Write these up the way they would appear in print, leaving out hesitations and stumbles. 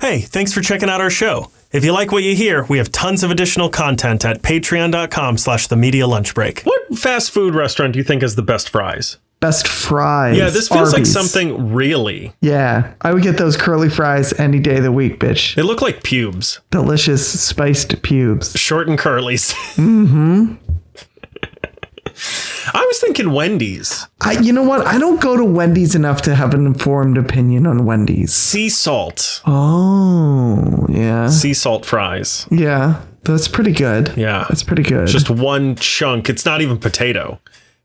Hey, thanks for checking out our show. If you like what you hear, we have tons of additional content at patreon.com/themedialunchbreak. What fast food restaurant do you think has the best fries? Best fries. Yeah, this feels Arby's. like something really. Yeah, I would get those curly fries any day of the week, bitch. They look like pubes. Delicious spiced pubes. Short and curlies. Mm-hmm. I was thinking Wendy's. You know what? I don't go to Wendy's enough to have an informed opinion on Wendy's. Sea salt. Oh, yeah. Sea salt fries. Yeah, that's pretty good. Yeah. That's pretty good. Just one chunk. It's not even potato.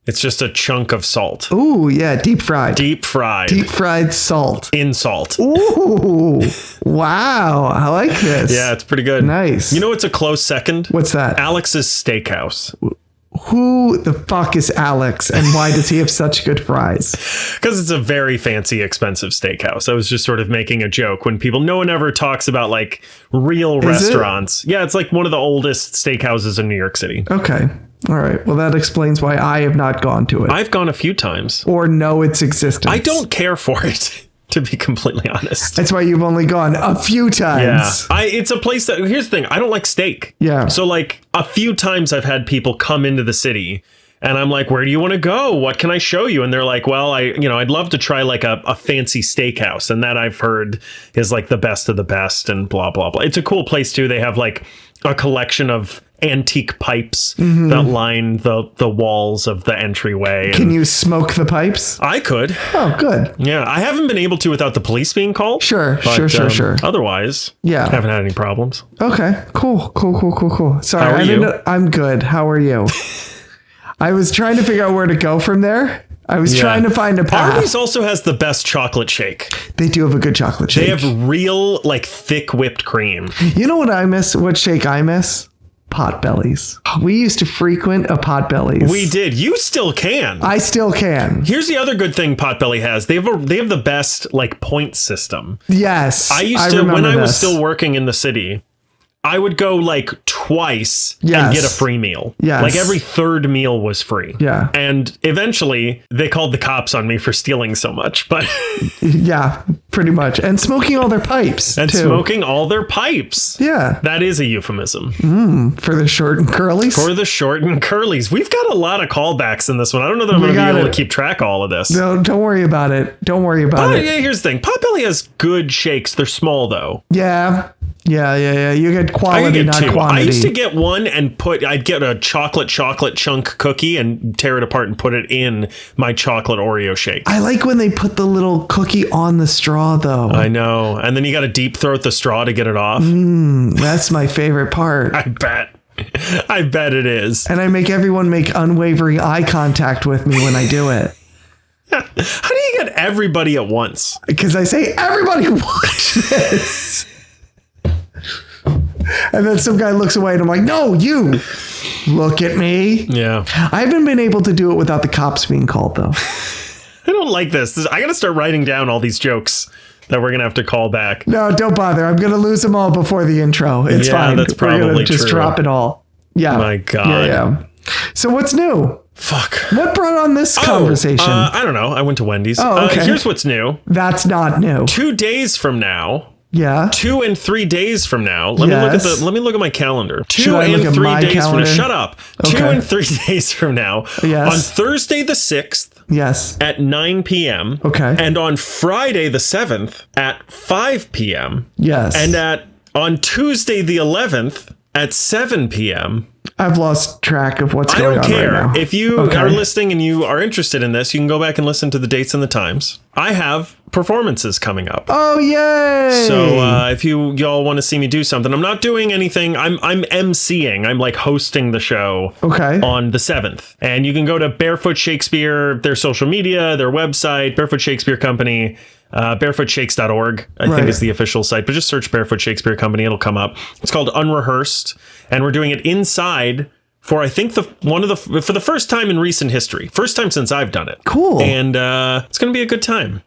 It's just a chunk of salt. Ooh, yeah, deep fried. Deep fried. Deep fried salt. In salt. Ooh, wow. I like this. Yeah, it's pretty good. Nice. You know what's a close second? What's that? Alex's Steakhouse. Who the fuck is Alex and why does he have such good fries? Because it's a very fancy, expensive steakhouse. I was just sort of making a joke when no one ever talks about like real restaurants. Yeah, it's like one of the oldest steakhouses in New York City. Okay. All right. Well, that explains why I have not gone to it. I've gone a few times. Or know its existence. I don't care for it. To be completely honest. That's why you've only gone a few times. Yeah. It's a place that, here's the thing, I don't like steak. Yeah. So like a few times I've had people come into the city and I'm like, where do you want to go? What can I show you? And they're like, well, I'd love to try like a fancy steakhouse. And that I've heard is like the best of the best and blah, blah, blah. It's a cool place too. They have like a collection of antique pipes that line the walls of the entryway. Can you smoke the pipes? I could. Oh, good. Yeah, I haven't been able to without the police being called. Sure. Otherwise, yeah, haven't had any problems. Okay, cool. Sorry, How are you? I'm good. How are you? I was trying to figure out where to go from there. I was trying to find a path. Arby's also has the best chocolate shake. They do have a good chocolate shake. They have real, like, thick whipped cream. You know what I miss? What shake I miss? Potbellies. We used to frequent a Potbellies. We did. You still can. I still can. Here's the other good thing Potbelly has. They have the best, like, point system. Yes. I used to, when I was still working in the city, I would go like twice and get a free meal. Yes. Like every third meal was free. Yeah. And eventually they called the cops on me for stealing so much, but yeah, pretty much. And smoking all their pipes. And too. smoking all their pipes. Yeah. That is a euphemism. For the short and curlies. For the short and curlies. We've got a lot of callbacks in this one. I don't know that I'm going to be able to keep track of all of this. No, don't worry about it. Don't worry about it. Yeah, here's the thing. Potbelly has good shakes. They're small though. Yeah. You get quality, not quantity. I used to get one and I'd get a chocolate chunk cookie and tear it apart and put it in my chocolate Oreo shake. I like when they put the little cookie on the straw though. I know. And then you got to deep throat the straw to get it off. That's my favorite part. I bet it is. And I make everyone make unwavering eye contact with me when I do it. How do you get everybody at once? Because I say, everybody watch this. And then some guy looks away and I'm like, no, you look at me. Yeah. I haven't been able to do it without the cops being called though. I don't like this. I got to start writing down all these jokes that we're going to have to call back. No, don't bother. I'm going to lose them all before the intro. It's fine. That's probably we're gonna just true. drop it all. Yeah. My God. Yeah. So what's new? Fuck. What brought on this conversation? I don't know. I went to Wendy's. Oh, okay. Here's what's new. That's not new. 2 days from now. Yeah. 2 and 3 days from now. Let me look at my calendar. 2 and 3 days from now. Shut up. Okay. 2 and 3 days from now. Yes. On Thursday the 6th. Yes. At 9 p.m. Okay. And on Friday the 7th at 5 p.m. Yes. And on Tuesday the 11th at 7 p.m. I've lost track of what's going on. I don't care. Right now. If you are listening and you are interested in this, you can go back and listen to the dates and the times. I have performances coming up. Oh, yay! So if y'all want to see me do something, I'm not doing anything. I'm emceeing. I'm like hosting the show on the 7th. And you can go to Barefoot Shakespeare, their social media, their website, Barefoot Shakespeare Company, barefootshakes.org, I think is the official site. But just search Barefoot Shakespeare Company. It'll come up. It's called Unrehearsed. And we're doing it inside for, I think, for the first time in recent history. First time since I've done it. Cool. And it's going to be a good time.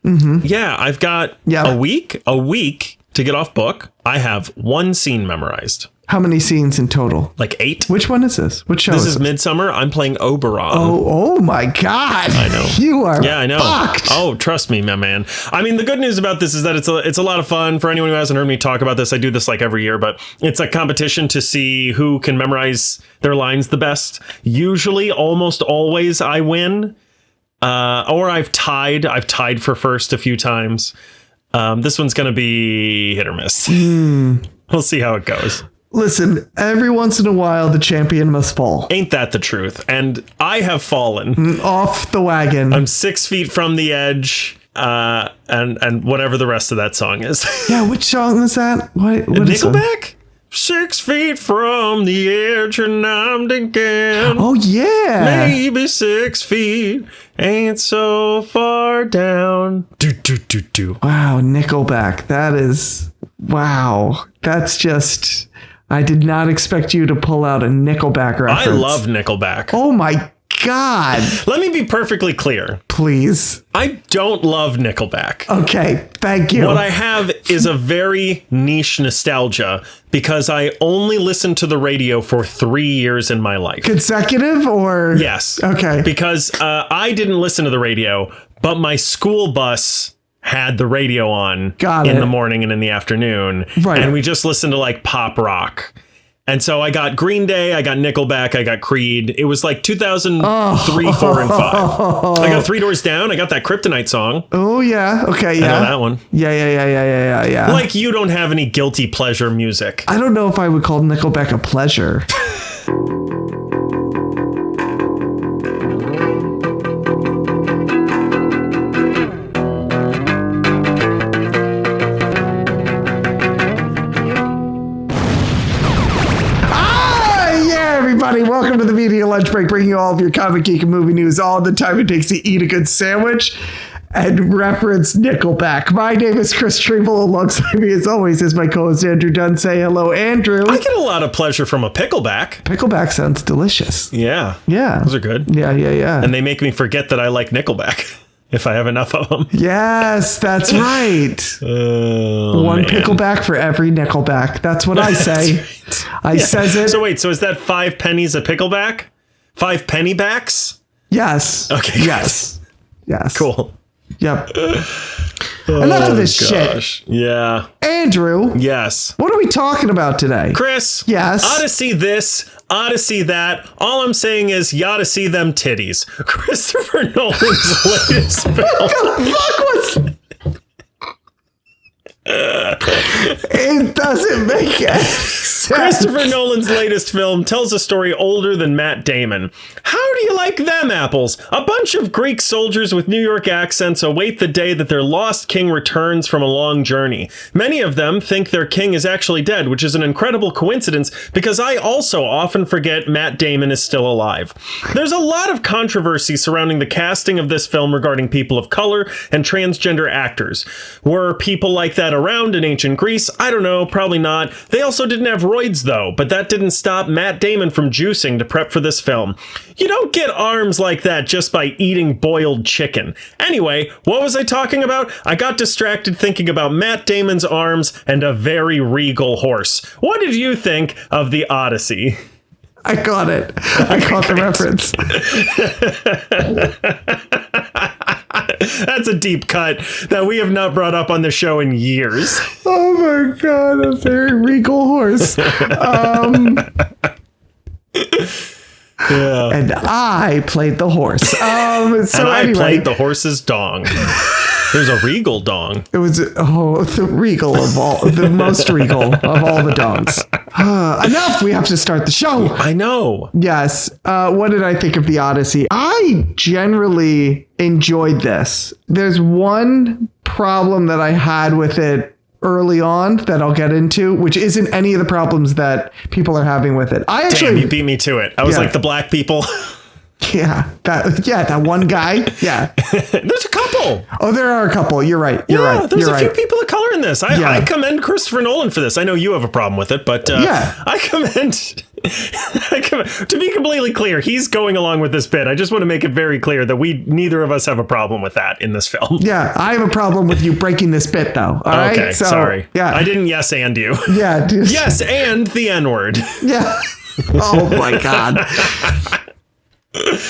Yeah, I've got a week to get off book. I have one scene memorized. How many scenes in total? Like 8. Which one is this? Which show This is Midsummer. I'm playing Oberon. Oh my God. I know. You are I know. fucked. Oh, trust me, my man. I mean, the good news about this is that it's a lot of fun. For anyone who hasn't heard me talk about this, I do this like every year, but it's a competition to see who can memorize their lines the best. Usually, almost always, I win. Or I've tied. I've tied for first a few times. This one's going to be hit or miss. We'll see how it goes. Listen, every once in a while, the champion must fall. Ain't that the truth? And I have fallen. Off the wagon. I'm 6 feet from the edge, and whatever the rest of that song is. Yeah, which song is that? What is Nickelback? 6 feet from the edge, and I'm thinking. Oh, yeah. Maybe 6 feet ain't so far down. Do. Wow, Nickelback. That is... Wow. That's just... I did not expect you to pull out a Nickelback reference. I love Nickelback. Oh my God. Let me be perfectly clear. Please. I don't love Nickelback. Okay, thank you. What I have is a very niche nostalgia because I only listened to the radio for 3 years in my life. Consecutive or? Yes. Okay. Because I didn't listen to the radio, but my school bus had the radio on in the morning and in the afternoon. Right. And we just listened to like pop rock. And so I got Green Day, I got Nickelback, I got Creed. It was like 2003, 4, and 5. I got Three Doors Down. I got that Kryptonite song. Oh, yeah. Okay, yeah. I know that one. Yeah. Like you don't have any guilty pleasure music. I don't know if I would call Nickelback a pleasure. Welcome to the Media Lunch Break, bringing you all of your comic geek and movie news all the time it takes to eat a good sandwich and reference Nickelback. My name is Chris Triebel. Alongside me, as always, is my co-host Andrew Dunn. Say hello, Andrew. I get a lot of pleasure from a pickleback. Pickleback sounds delicious. Yeah. Yeah. Those are good. Yeah. And they make me forget that I like Nickelback if I have enough of them. Yes, that's right. One pickleback for every Nickelback. That's what I say. Right. I says it. So wait, so is that 5 pennies a pickleback? 5 pennybacks? Yes. Okay. Yes. Cool. Yep. Enough of this shit. Yeah. Andrew. Yes. What are we talking about today? Chris. Yes. Odyssey this, Odyssey that. All I'm saying is you ought to see them titties. Christopher Nolan's latest film. What the fuck was... It doesn't make any sense. Christopher Nolan's latest film tells a story older than Matt Damon. How do you like them apples? A bunch of Greek soldiers with New York accents await the day that their lost king returns from a long journey. Many of them think their king is actually dead, which is an incredible coincidence because I also often forget Matt Damon is still alive. There's a lot of controversy surrounding the casting of this film regarding people of color and transgender actors. Were people like that around in ancient Greece? I don't know, probably not. They also didn't have roids though, but that didn't stop Matt Damon from juicing to prep for this film. You don't get arms like that just by eating boiled chicken. Anyway, what was I talking about? I got distracted thinking about Matt Damon's arms and a very regal horse. What did you think of the Odyssey? I got it. I caught the reference. That's a deep cut that we have not brought up on the show in years. Oh my God, a very regal horse. Yeah. And I played the horse. So and I anyway, played the horse's dong. There's a regal dong. It was the regal of all, the most regal of all the dongs. Enough. We have to start the show. I know. Yes. What did I think of the Odyssey? I generally enjoyed this. There's one problem that I had with it early on that I'll get into, which isn't any of the problems that people are having with it. Damn, you beat me to it. I was like the black people. Yeah, that one guy. Yeah. There's a couple. Oh, there are a couple. You're right. There's a few people of color in this. I commend Christopher Nolan for this. I know you have a problem with it, but I commend To be completely clear, he's going along with this bit. I just want to make it very clear that neither of us have a problem with that in this film. Yeah, I have a problem with you breaking this bit, though. All right? Okay, So, sorry. Yeah, I didn't yes and you. Yeah, dude. Yes, and the N-word. Yeah. Oh my God.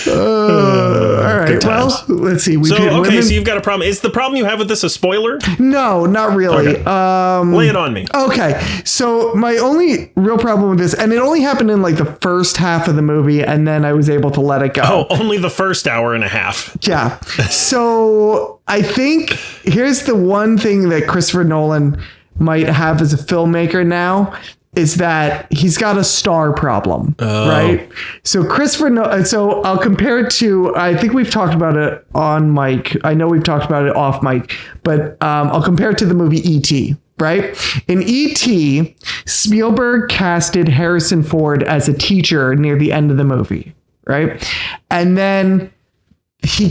All right. Well, let's see. So you've got a problem. Is the problem you have with this a spoiler? No, not really. Okay. Lay it on me. Okay. So my only real problem with this, and it only happened in like the first half of the movie, and then I was able to let it go. Oh, only the first hour and a half. Yeah. So I think here's the one thing that Christopher Nolan might have as a filmmaker now is that he's got a star problem, right? So so I'll compare it to, I think we've talked about it on mic. I know we've talked about it off mic, but I'll compare it to the movie E.T., right? In E.T., Spielberg casted Harrison Ford as a teacher near the end of the movie, right? And then he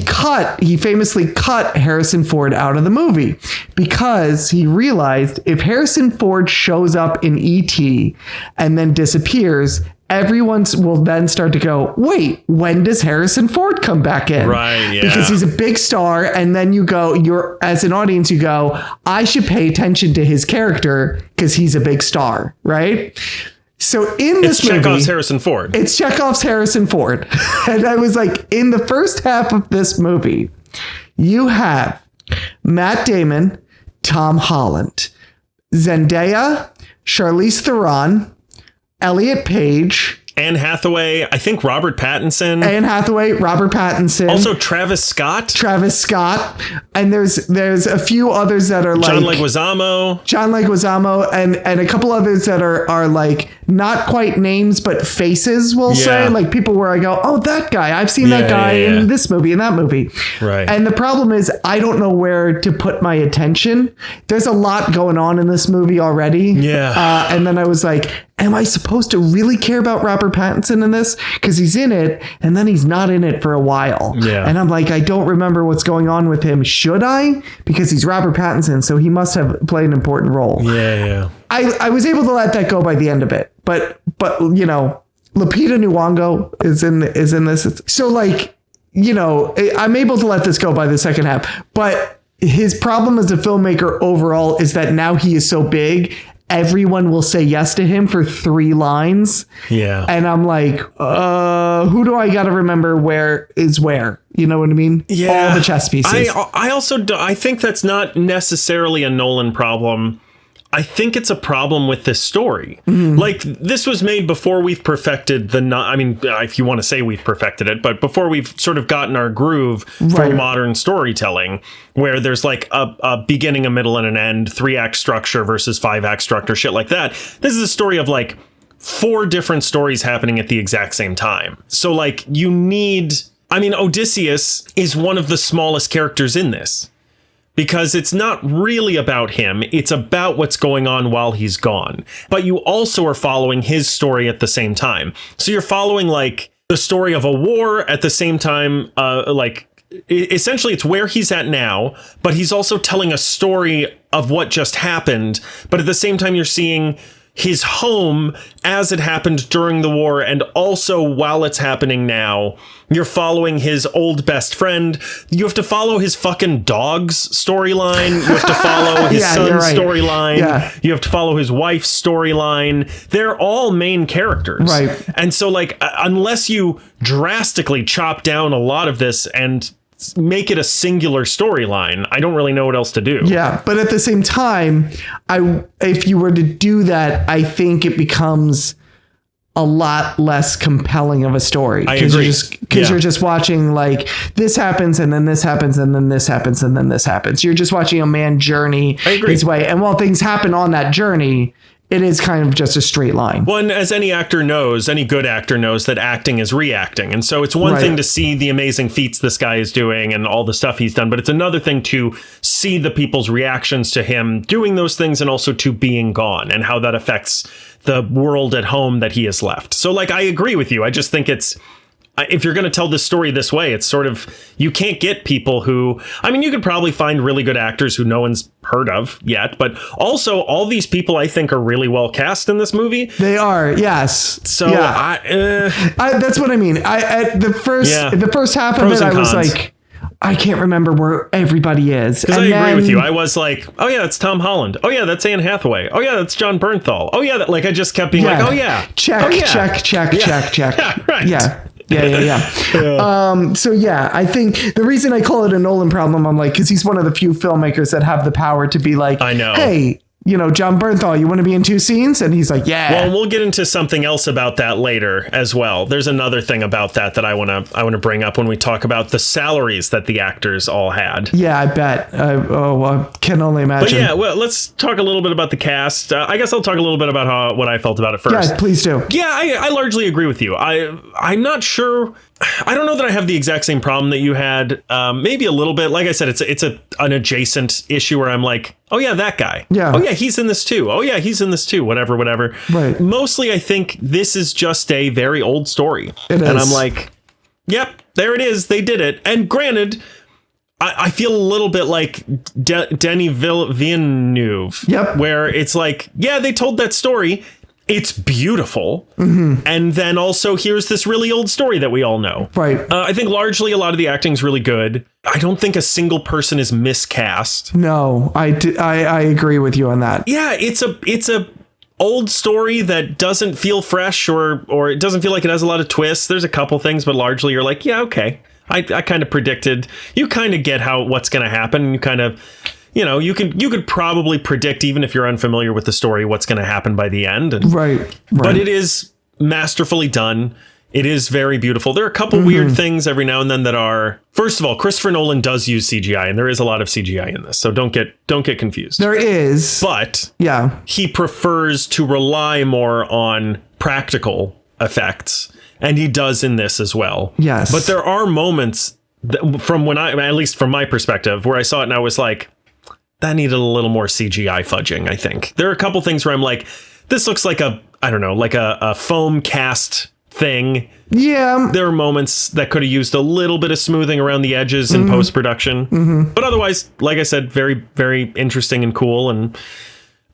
famously cut Harrison Ford out of the movie because he realized if Harrison Ford shows up in E.T. and then disappears, everyone will then start to go, wait, when does Harrison Ford come back in? Right, yeah. Because he's a big star. And then as an audience, you go, I should pay attention to his character because he's a big star, right? So in this movie, Chekhov's Harrison Ford. It's Chekhov's Harrison Ford. And I was like, in the first half of this movie, you have Matt Damon, Tom Holland, Zendaya, Charlize Theron, Elliot Page, Anne Hathaway, I think Robert Pattinson. Robert Pattinson. Also Travis Scott. And there's a few others that are like John Leguizamo, and a couple others that are like not quite names but faces, we'll say. Like people where I go, oh, that guy. I've seen that guy in this movie, in that movie. Right. And the problem is I don't know where to put my attention. There's a lot going on in this movie already. Yeah. And then I was like, am I supposed to really care about Robert Pattinson in this? Because he's in it and then he's not in it for a while. Yeah. And I'm like, I don't remember what's going on with him. Should I? Because he's Robert Pattinson, so he must have played an important role. Yeah. I was able to let that go by the end of it. But you know, Lupita Nyong'o is in this. So like, you know, I'm able to let this go by the second half. But his problem as a filmmaker overall is that now he is so big, everyone will say yes to him for 3 lines. Yeah. And I'm like, who do I got to remember where is where? You know what I mean? Yeah. All the chess pieces. I think that's not necessarily a Nolan problem. I think it's a problem with this story. Mm-hmm. Like, this was made before we've perfected if you want to say we've perfected it, but before we've sort of gotten our groove for modern storytelling, where there's like a beginning, a middle, and an end, 3-act structure versus 5-act structure, shit like that. This is a story of like 4 different stories happening at the exact same time. So like Odysseus is one of the smallest characters in this. Because it's not really about him. It's about what's going on while he's gone. But you also are following his story at the same time. So you're following like the story of a war at the same time. Essentially it's where he's at now, but he's also telling a story of what just happened. But at the same time, you're seeing his home as it happened during the war, and also while it's happening now. You're following his old best friend. You have to follow his fucking dog's storyline. You have to follow his son's storyline. Yeah. You have to follow his wife's storyline. They're all main characters. Right. And so like, unless you drastically chop down a lot of this and make it a singular storyline, I don't really know what else to do. Yeah, but at the same time, if you were to do that, I think it becomes a lot less compelling of a story. I agree. Because you're just watching like this happens and then this happens and then this happens and then this happens. You're just watching a man journey his way. And while things happen on that journey, it is kind of just a straight line. Well, and as any actor knows, any good actor knows that acting is reacting. And so it's one thing to see the amazing feats this guy is doing and all the stuff he's done, but it's another thing to see the people's reactions to him doing those things and also to being gone and how that affects the world at home that he has left. So like, I agree with you. I just think it's if you're going to tell this story this way, it's sort of, you can't get people who, I mean, you could probably find really good actors who no one's heard of yet, but also all these people I think are really well cast in this movie. They are, yes. So that's what I mean. The first half of it, I was like, I can't remember where everybody is. Because I agree with you. I was like, oh yeah, that's Tom Holland. Oh yeah, that's Anne Hathaway. Oh yeah, that's John Bernthal. Oh yeah, I just kept being like, oh yeah. Check. Yeah, right. Yeah. So yeah, I think the reason I call it a Nolan problem, I'm like, because he's one of the few filmmakers that have the power to be like, I know. Hey, John Bernthal, you want to be in 2 scenes? And he's like, yeah. Well, we'll get into something else about that later as well. There's another thing about that I want to bring up when we talk about the salaries that the actors all had. Yeah, I bet. I can only imagine. But yeah, well, let's talk a little bit about the cast. I guess I'll talk a little bit about what I felt about it first. Yeah, please do. Yeah, I largely agree with you. I'm not sure. I don't know that I have the exact same problem that you had. Maybe a little bit. Like I said, it's an adjacent issue where I'm like, oh yeah, that guy. Yeah. Oh yeah, he's in this too. Oh yeah, he's in this too. Whatever. Right. Mostly, I think this is just a very old story. It is. And I'm like, yep, there it is. They did it. And granted, I feel a little bit like Denis Villeneuve. Yep. Where it's like, yeah, they told that story. It's beautiful. Mm-hmm. And then also here's this really old story that we all know. Right. I think largely a lot of the acting's really good. I don't think a single person is miscast. No, I agree with you on that. Yeah, it's a old story that doesn't feel fresh or it doesn't feel like it has a lot of twists. There's a couple things, but largely you're like, yeah, okay. I kind of predicted. You kind of get what's going to happen. You kind of, you could probably predict, even if you're unfamiliar with the story, what's going to happen by the end. And, right. But it is masterfully done. It is very beautiful. There are a couple weird things every now and then that are, first of all, Christopher Nolan does use CGI, and there is a lot of CGI in this. So don't get confused. There is. But yeah, he prefers to rely more on practical effects, and he does in this as well. Yes. But there are moments from at least from my perspective, where I saw it and I was like, that needed a little more CGI fudging, I think. There are a couple things where I'm like, this looks like a foam cast thing. Yeah. There are moments that could have used a little bit of smoothing around the edges in post-production. But otherwise, like I said, very, very interesting and cool. And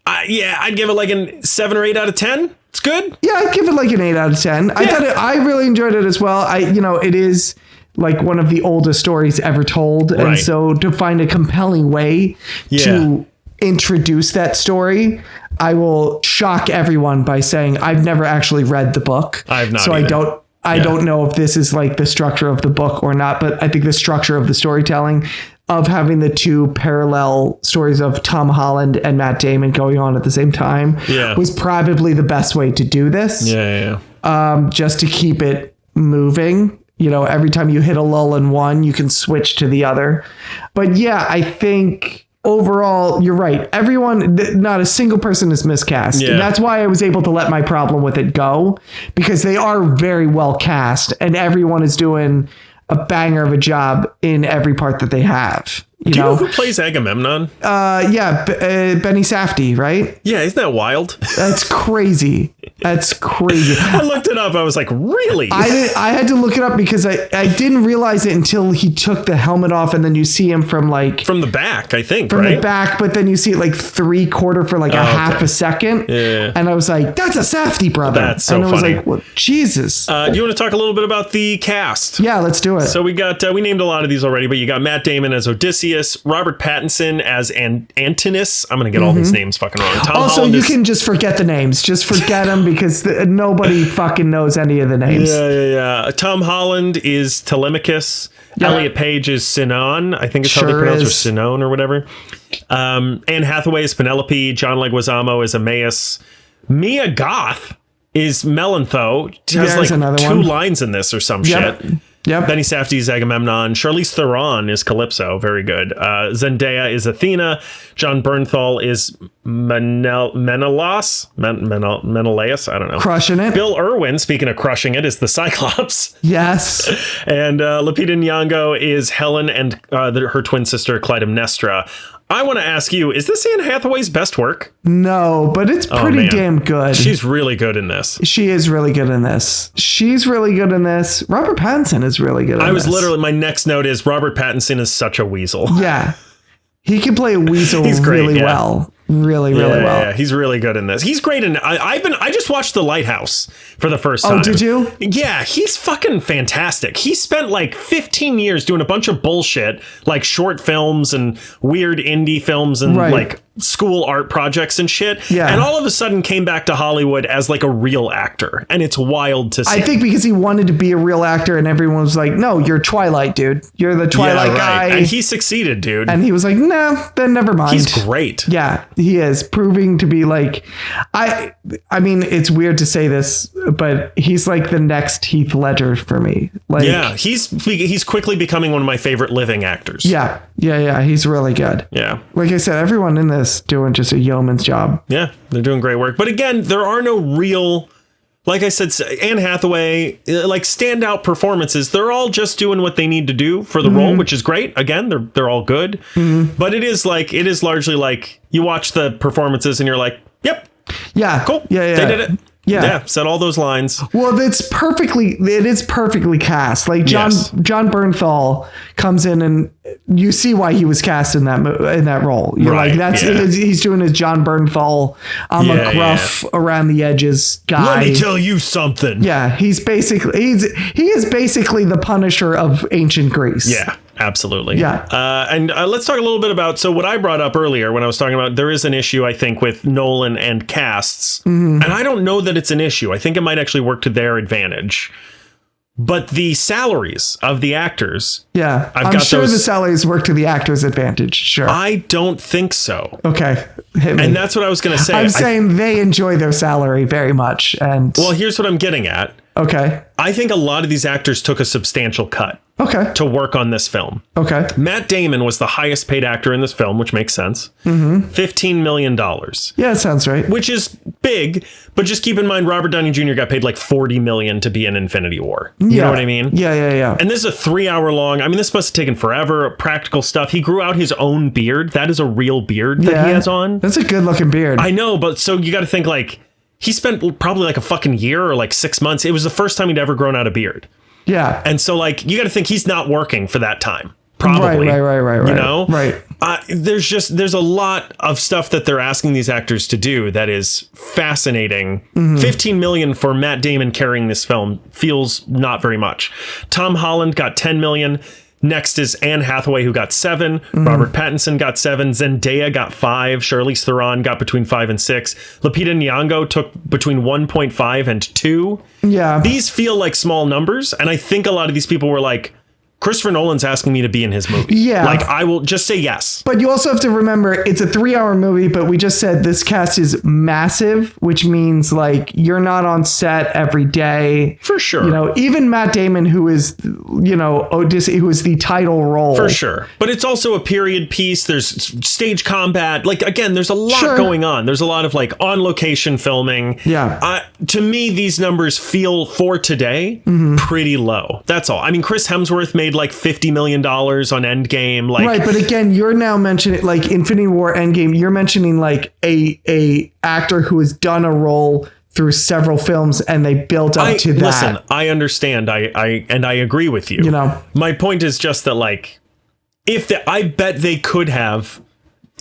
I'd give it like a 7 or 8 out of 10. It's good. Yeah, I'd give it like an 8 out of 10. I thought I really enjoyed it as well. It is like one of the oldest stories ever told. Right. And so to find a compelling way to introduce that story, I will shock everyone by saying I've never actually read the book. I've not. So either. I don't know if this is like the structure of the book or not, but I think the structure of the storytelling of having the 2 parallel stories of Tom Holland and Matt Damon going on at the same time was probably the best way to do this. Just to keep it moving. Every time you hit a lull in one, you can switch to the other. But yeah, I think overall, you're right. Everyone, not a single person is miscast. And that's why I was able to let my problem with it go, because they are very well cast and everyone is doing a banger of a job in every part that they have. Do you know who plays Agamemnon? Benny Safdie, right? Yeah, isn't that wild? That's crazy. I looked it up. I was like, really? I had to look it up because I didn't realize it until he took the helmet off, and then you see him from the back, I think, from the back, but then you see it like 3/4 for like a half a second. Yeah. And I was like, that's a Safdie brother. That's so funny. And I was funny. like, well, Jesus. Do you want to talk a little bit about the cast? Yeah, let's do it. So we got, we named a lot of these already, but you got Matt Damon as Odysseus, Robert Pattinson as Antinous. I'm going to get all these names fucking wrong. Tom Holland you can just forget the names. Just forget them because nobody fucking knows any of the names. Yeah. Tom Holland is Telemachus. Yep. Elliot Page is Sinon. I think it's how they pronounce it, or Sinon or whatever. Anne Hathaway is Penelope. John Leguizamo is Emmaus. Mia Goth is Melantho. Has like 2 lines in this or some shit. Yep. Benny Safdie is Agamemnon. Charlize Theron is Calypso. Very good. Zendaya is Athena. John Bernthal is Menelaus. I don't know. Crushing it. Bill Irwin, speaking of crushing it, is the Cyclops. Yes. And Lupita Nyong'o is Helen and her twin sister Clytemnestra. I want to ask you, is this Anne Hathaway's best work? No, but it's pretty damn good. She's really good in this. She is really good in this. She's really good in this. Robert Pattinson is really good in this. My next note is Robert Pattinson is such a weasel. Yeah. He can play a weasel well. Really well. Yeah, he's really good in this. He's great in. I just watched The Lighthouse for the first time. Oh, did you? Yeah, he's fucking fantastic. He spent like 15 years doing a bunch of bullshit, like short films and weird indie films and like school art projects and shit. Yeah. And all of a sudden came back to Hollywood as like a real actor. And it's wild to see. I think because he wanted to be a real actor and everyone was like, no, you're Twilight, dude. You're the Twilight guy. And he succeeded, dude. And he was like, nah, then never mind. He's great. Yeah, he is proving to be like, I mean, it's weird to say this, but he's like the next Heath Ledger for me. Like, yeah, he's quickly becoming one of my favorite living actors. Yeah. He's really good. Yeah. Like I said, everyone in this doing just a yeoman's job. Yeah, they're doing great work. But again, there are no real, like I said, Anne Hathaway, like standout performances. They're all just doing what they need to do for the role, which is great. Again, they're all good. But it is largely like you watch the performances and you're like, yep. Yeah. Cool. Yeah. They did it. Yeah, said all those lines. Well, it is perfectly cast. Like John Bernthal comes in, and you see why he was cast in that role. You're like, he's doing his John Bernthal. I'm a gruff around the edges guy. Let me tell you something. Yeah, he is basically the Punisher of ancient Greece. Yeah. Absolutely. Yeah. And let's talk a little bit about, so what I brought up earlier when I was talking about, there is an issue, I think, with Nolan and casts. And I don't know that it's an issue. I think it might actually work to their advantage. But the salaries of the actors. Yeah. I'm sure the salaries work to the actors' advantage. Sure. I don't think so. Okay. Hit me. And that's what I was going to say. I'm saying they enjoy their salary very much. And well, here's what I'm getting at. Okay. I think a lot of these actors took a substantial cut. Okay. To work on this film. Okay. Matt Damon was the highest paid actor in this film, which makes sense. $15 million. Yeah, it sounds right. Which is big, but just keep in mind Robert Downey Jr. got paid like $40 million to be in Infinity War. You know what I mean? Yeah. And this is a 3-hour long. I mean, this must have taken forever. Practical stuff. He grew out his own beard. That is a real beard that he has on. That's a good looking beard. I know, but so you got to think like he spent probably like a fucking year or like 6 months. It was the first time he'd ever grown out a beard. Yeah. And so like you got to think he's not working for that time. Probably. Right. You know? Right. There's a lot of stuff that they're asking these actors to do that is fascinating. 15 million for Matt Damon carrying this film feels not very much. Tom Holland got 10 million. Next is Anne Hathaway, who got 7. Robert Pattinson got 7. Zendaya got 5. Charlize Theron got between 5 and 6. Lupita Nyong'o took between 1.5 and 2. Yeah. These feel like small numbers. And I think a lot of these people were like, Christopher Nolan's asking me to be in his movie. Yeah. Like, I will just say yes. But you also have to remember, it's a 3-hour movie, but we just said this cast is massive, which means, like, you're not on set every day. For sure. You know, even Matt Damon, who is, you know, Odyssey, who is the title role. For sure. But it's also a period piece. There's stage combat. Like, again, there's a lot going on. There's a lot of, like, on-location filming. Yeah. To me, these numbers feel, for today, pretty low. That's all. I mean, Chris Hemsworth made like $50 million on Endgame. Like, right, but again, you're now mentioning like Infinity War, Endgame. You're mentioning like a actor who has done a role through several films, and they built up to that. Listen, I understand. I agree with you. You know, my point is just that like, I bet they could have.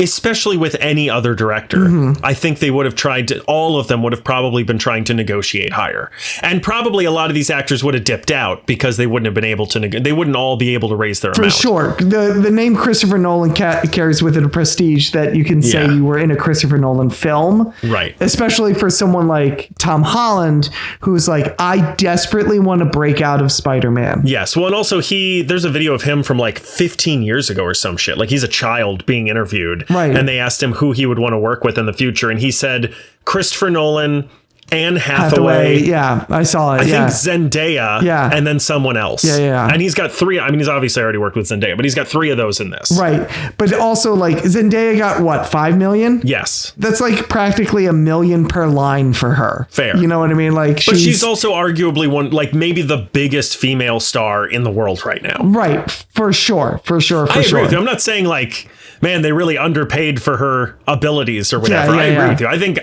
Especially with any other director, I think they would have all of them would have probably been trying to negotiate higher. And probably a lot of these actors would have dipped out because they wouldn't have been able to, they wouldn't all be able to raise their amount. For sure. The name Christopher Nolan carries with it a prestige that you can say you were in a Christopher Nolan film. Right. Especially for someone like Tom Holland, who's like, I desperately want to break out of Spider-Man. Yes. Well, and also there's a video of him from like 15 years ago or some shit. Like he's a child being interviewed. Right. And they asked him who he would want to work with in the future. And he said, Christopher Nolan Anne Hathaway. Yeah, I saw it. I think Zendaya. Yeah. And then someone else. Yeah. And he's got 3. I mean, he's obviously already worked with Zendaya, but he's got 3 of those in this. Right. But also, like, Zendaya got what, 5 million? Yes. That's like practically $1 million per line for her. Fair. You know what I mean? Like, but she's also arguably one, like, maybe the biggest female star in the world right now. Right. For sure. I agree with you. I'm not saying, like, man, they really underpaid for her abilities or whatever. I agree with you. I think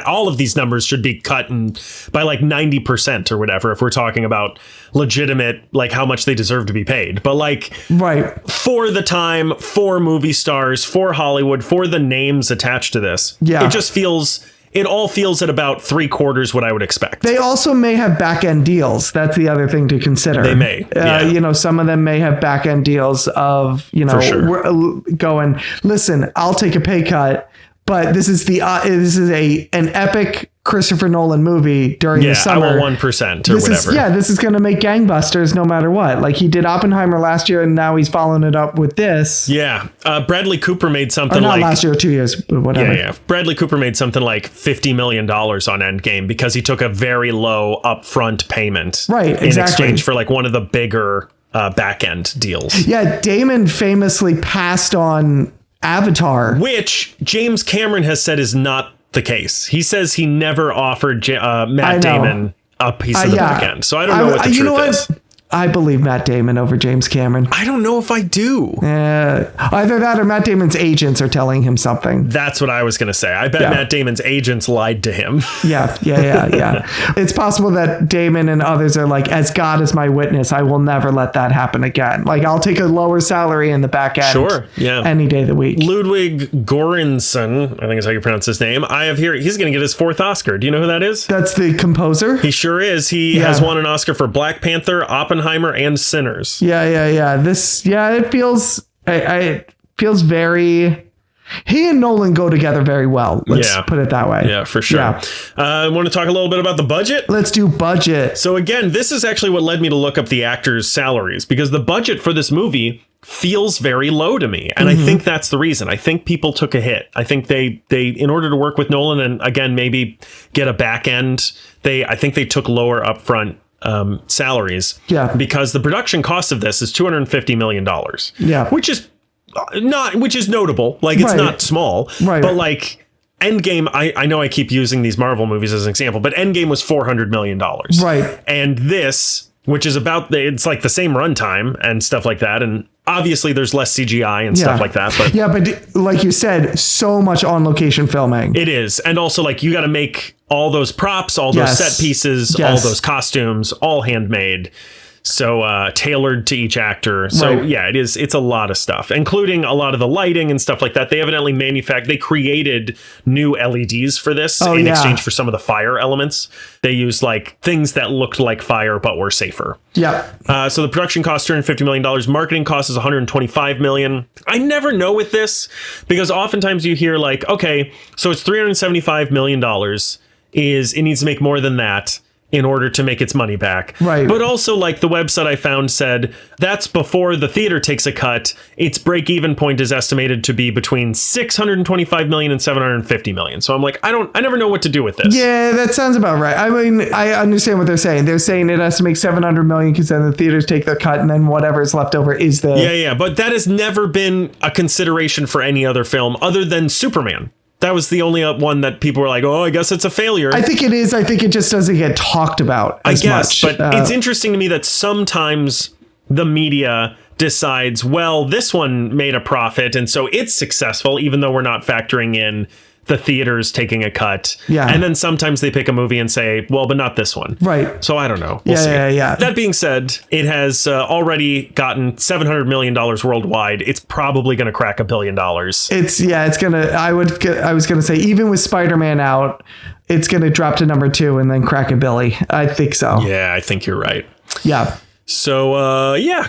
all of these numbers should be cut by like 90% or whatever, if we're talking about legitimate, like how much they deserve to be paid. But like, for the time, for movie stars, for Hollywood, for the names attached to this, it all feels at about 3/4 what I would expect. They also may have back end deals. That's the other thing to consider. They may. You know, some of them may have back end deals of, you know, we're going, listen, I'll take a pay cut, but this is an epic Christopher Nolan movie during the summer. I want 1% or whatever. This is going to make gangbusters no matter what. Like he did Oppenheimer last year, and now he's following it up with this. Yeah. Bradley Cooper made something not last year, 2 years, but whatever. Yeah. Bradley Cooper made something like $50 million on Endgame because he took a very low upfront payment in exchange for like one of the bigger back end deals. Yeah. Damon famously passed on Avatar, which James Cameron has said is not the case. He says he never offered Matt Damon a piece of the back end. So I don't know what the truth is. I believe Matt Damon over James Cameron. I don't know if I do. Either that or Matt Damon's agents are telling him something. That's what I was going to say. I bet Matt Damon's agents lied to him. Yeah. It's possible that Damon and others are like, as God is my witness, I will never let that happen again. Like, I'll take a lower salary in the back end. Sure. Yeah. Any day of the week. Ludwig Göransson, I think is how you pronounce his name. I have here, he's going to get his 4th Oscar. Do you know who that is? That's the composer? He sure is. He has won an Oscar for Black Panther, Oppenheimer, and Sinners. Yeah. It feels very. He and Nolan go together very well. Let's put it that way. Yeah, for sure. Yeah. I want to talk a little bit about the budget. Let's do budget. So again, this is actually what led me to look up the actors' salaries, because the budget for this movie feels very low to me. And I think that's the reason. I think people took a hit. I think they in order to work with Nolan and again, maybe get a back end, I think they took lower upfront salaries. Yeah. Because the production cost of this is $250 million. Yeah. Which is notable. Like it's not small. Right. But like Endgame, I know I keep using these Marvel movies as an example, but Endgame was $400 million. Right. And this, which is it's like the same runtime and stuff like that. And obviously there's less CGI and stuff like that. But but like you said, so much on location filming. It is. And also like you got to make all those props, all those set pieces, all those costumes, all handmade. So tailored to each actor. So it's a lot of stuff, including a lot of the lighting and stuff like that. They evidently they created new LEDs for this in exchange for some of the fire elements. They used like things that looked like fire, but were safer. Yeah. So the production cost $250 million. Marketing cost is $125 million. I never know with this because oftentimes you hear like, okay, so it's $375 million it needs to make more than that in order to make its money back. Right. But also like the website I found said that's before the theater takes a cut. Its break-even point is estimated to be between $625 million and $750 million. So I'm like, I never know what to do with this. Yeah, that sounds about right. I mean, I understand what they're saying. They're saying it has to make $700 million because then the theaters take their cut and then whatever's left over is the... Yeah. But that has never been a consideration for any other film other than Superman. That was the only one that people were like, oh, I guess it's a failure. I think it is. I think it just doesn't get talked about as much. But it's interesting to me that sometimes the media decides, well, this one made a profit and so it's successful, even though we're not factoring in the theaters taking a cut. Yeah. And then sometimes they pick a movie and say, well, but not this one. Right. So I don't know. We'll see. Yeah. That being said, it has already gotten $700 million worldwide. It's probably going to crack $1 billion. It's going to, I was going to say, even with Spider-Man out, it's going to drop to number 2 and then crack a billy. I think so. Yeah, I think you're right. Yeah. So,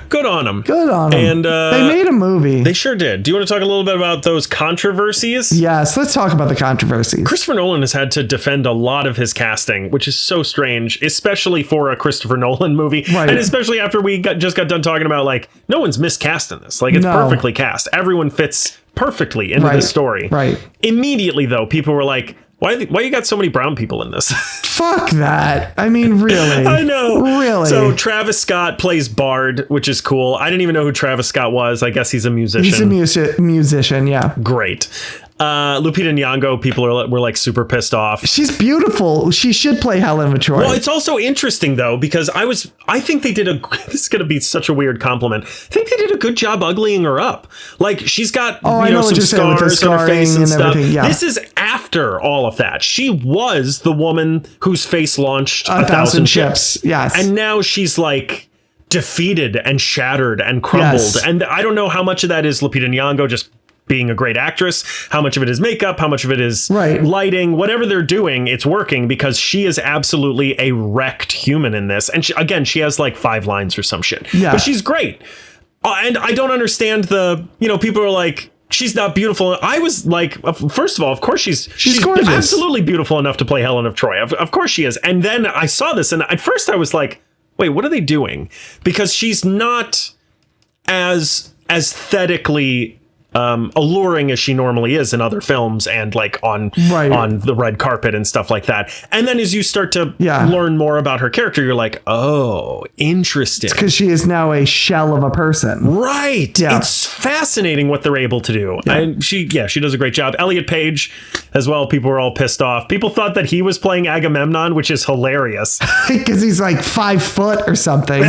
good on them. Good on them. And they made a movie. They sure did. Do you want to talk a little bit about those controversies? Yes, let's talk about the controversies. Christopher Nolan has had to defend a lot of his casting, which is so strange, especially for a Christopher Nolan movie. Right. And especially after we just got done talking about, like, no one's miscast in this. Like, it's perfectly cast. Everyone fits perfectly into the story. Right. Immediately, though, people were like, Why you got so many brown people in this? Fuck that. I mean, really. I know. Really. So Travis Scott plays Bard, which is cool. I didn't even know who Travis Scott was. I guess he's a musician. He's a musician, yeah. Great. Lupita Nyong'o, people were like super pissed off. She's beautiful. She should play Helen of Troy. Well, it's also interesting though, because I think they did this is going to be such a weird compliment. I think they did a good job uglying her up. Like she's got some scars on her face and stuff. Yeah. This is after all of that. She was the woman whose face launched 1,000 ships. Yes. And now she's like defeated and shattered and crumbled. Yes. And I don't know how much of that is Lupita Nyong'o just being a great actress, how much of it is makeup, how much of it is lighting, whatever they're doing, it's working because she is absolutely a wrecked human in this. And she has like 5 lines or some shit, but she's great. And I don't understand people are like, she's not beautiful. I was like, first of all, of course she's gorgeous. Absolutely beautiful enough to play Helen of Troy. Of course she is. And then I saw this and at first I was like, wait, what are they doing? Because she's not as aesthetically alluring as she normally is in other films and like on the red carpet and stuff like that. And then as you start to learn more about her character, you're like, oh, interesting. It's because she is now a shell of a person. Right. Yeah. It's fascinating what they're able to do. Yeah. And she does a great job. Elliot Page as well. People were all pissed off. People thought that he was playing Agamemnon, which is hilarious. Because he's like 5 foot or something.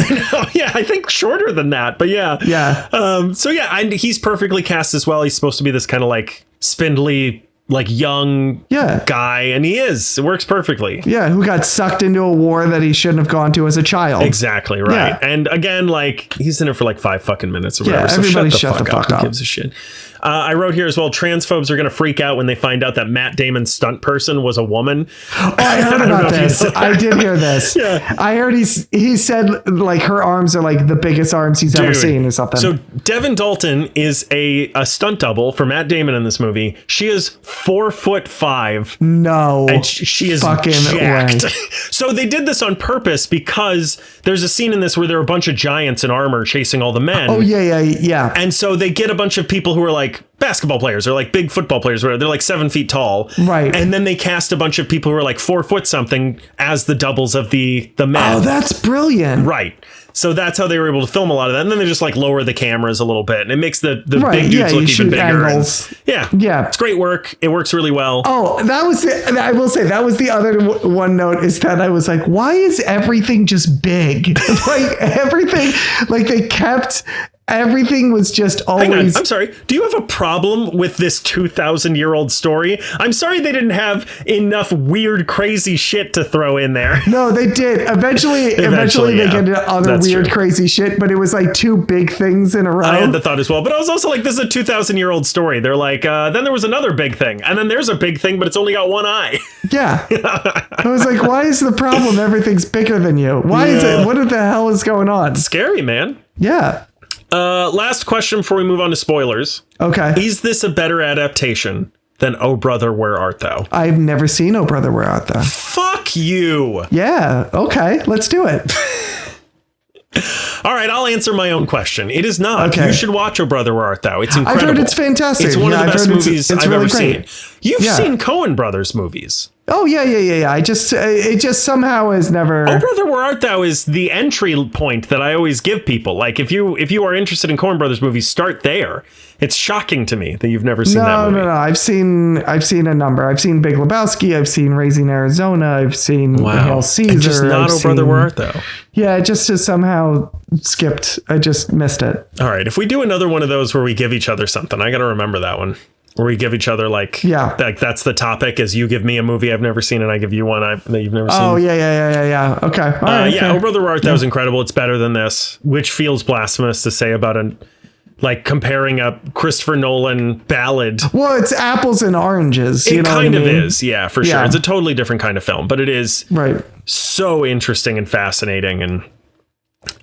Yeah, I think shorter than that. But yeah. Yeah. And he's perfectly cast as well. He's supposed to be this kind of like spindly, like young guy, and he is. It works perfectly. Yeah, who got sucked into a war that he shouldn't have gone to as a child. Exactly right. Yeah. And again, like he's in it for like 5 fucking minutes or whatever. Yeah, everybody shut the fuck up. Who gives a shit? I wrote here as well, transphobes are going to freak out when they find out that Matt Damon's stunt person was a woman. Oh, I heard about this. I did hear this. Yeah. I heard he said like her arms are like the biggest arms he's ever seen or something. So Devin Dalton is a stunt double for Matt Damon in this movie. She is 4'5". No. And she is fucking jacked. So they did this on purpose because there's a scene in this where there are a bunch of giants in armor chasing all the men. Oh, yeah. And so they get a bunch of people who are like basketball players or like big football players where they're like 7 feet tall. Right. And then they cast a bunch of people who are like 4 foot something as the doubles of the men. Oh, that's brilliant. Right. So that's how they were able to film a lot of that. And then they just like lower the cameras a little bit and it makes the big dudes look even bigger. Yeah. It's great work. It works really well. Oh, I will say that was the other one note is that I was like, why is everything just big? Like everything, like they kept everything was just always... Hang on, I'm sorry. Do you have a problem with this 2,000-year-old story? I'm sorry they didn't have enough weird, crazy shit to throw in there. No, they did. Eventually they get into other weird, crazy shit, but it was like 2 big things in a row. I had the thought as well, but I was also like, this is a 2,000-year-old story. They're like, then there was another big thing, and then there's a big thing, but it's only got one eye. Yeah. I was like, why is the problem everything's bigger than you? Why is it? What the hell is going on? It's scary, man. Yeah. Last question before we move on to spoilers. Okay. Is this a better adaptation than Oh Brother, Where Art Thou? I've never seen Oh Brother, Where Art Thou. Fuck you. Yeah. Okay. Let's do it. All right, I'll answer my own question. It is not. Okay. You should watch Oh Brother, Where Art Thou. It's incredible. I've heard it's fantastic. It's one of the best movies I've really ever seen. You've seen Coen Brothers movies. Oh, yeah. It just somehow has never... Oh Brother, Where Art Thou is the entry point that I always give people. Like, if you are interested in Coen Brothers movies, start there. It's shocking to me that you've never seen that movie. No. I've seen a number. I've seen Big Lebowski. I've seen Raising Arizona. I've seen Hail Caesar. And just not Oh Brother, Where Art Thou? Yeah, it just somehow skipped. I just missed it. All right. If we do another one of those where we give each other something, I got to remember that one. Where we give each other like that's the topic is you give me a movie I've never seen and I give you one that you've never seen. Oh, yeah. Okay. All right, yeah. Oh Brother, Where Art Thou was incredible. It's better than this, which feels blasphemous to say about comparing a Christopher Nolan ballad. Well, it's apples and oranges. It kind of is. Yeah, for sure. It's a totally different kind of film, but it is so interesting and fascinating, and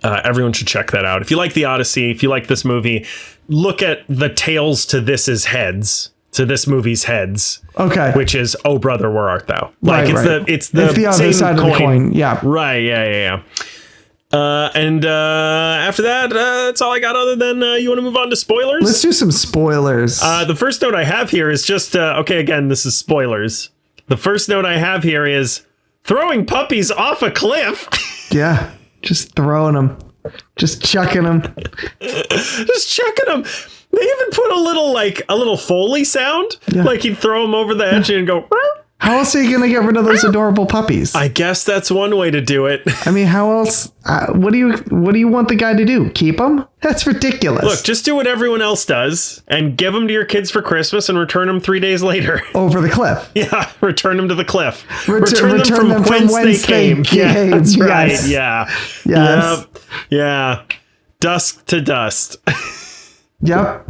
everyone should check that out. If you like the Odyssey, if you like this movie, look at the tails to this movie's heads. Okay. Which is Oh Brother, Where Art Thou? Like it's the other side of the coin. Yeah. Right. Yeah. And after that, that's all I got other than you want to move on to spoilers? Let's do some spoilers. The first note I have here is just, okay, again, this is spoilers. The first note I have here is throwing puppies off a cliff. Yeah, just throwing them. Just chucking them. Just chucking them. They even put a little Foley sound. Yeah. Like he'd throw them over the edge and go... How else are you going to get rid of those adorable puppies? I guess that's one way to do it. I mean, how else? What do you want the guy to do? Keep them? That's ridiculous. Look, just do what everyone else does and give them to your kids for Christmas and return them 3 days later. Over the cliff. Yeah, return them to the cliff. Return them from whence they came. Yeah, that's right. Yes. Yeah. Yes. Yep. Yeah. Dusk to dust. Yep.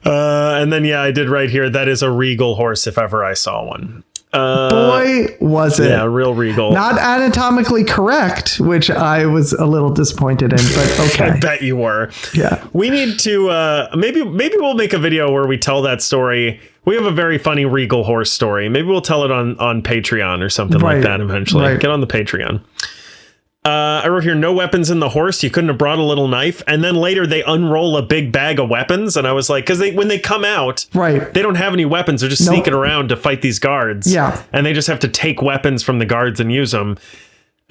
And then, I did right here. That is a regal horse if ever I saw one. Boy, was it. Yeah, real regal. Not anatomically correct, which I was a little disappointed in, but okay. I bet you were. Yeah. We need to, maybe we'll make a video where we tell that story. We have a very funny regal horse story. Maybe we'll tell it on Patreon or something like that eventually. Right. Get on the Patreon. I wrote here, no weapons in the horse. You couldn't have brought a little knife. And then later they unroll a big bag of weapons. And I was like, because when they come out, they don't have any weapons. They're just sneaking around to fight these guards. Yeah. And they just have to take weapons from the guards and use them.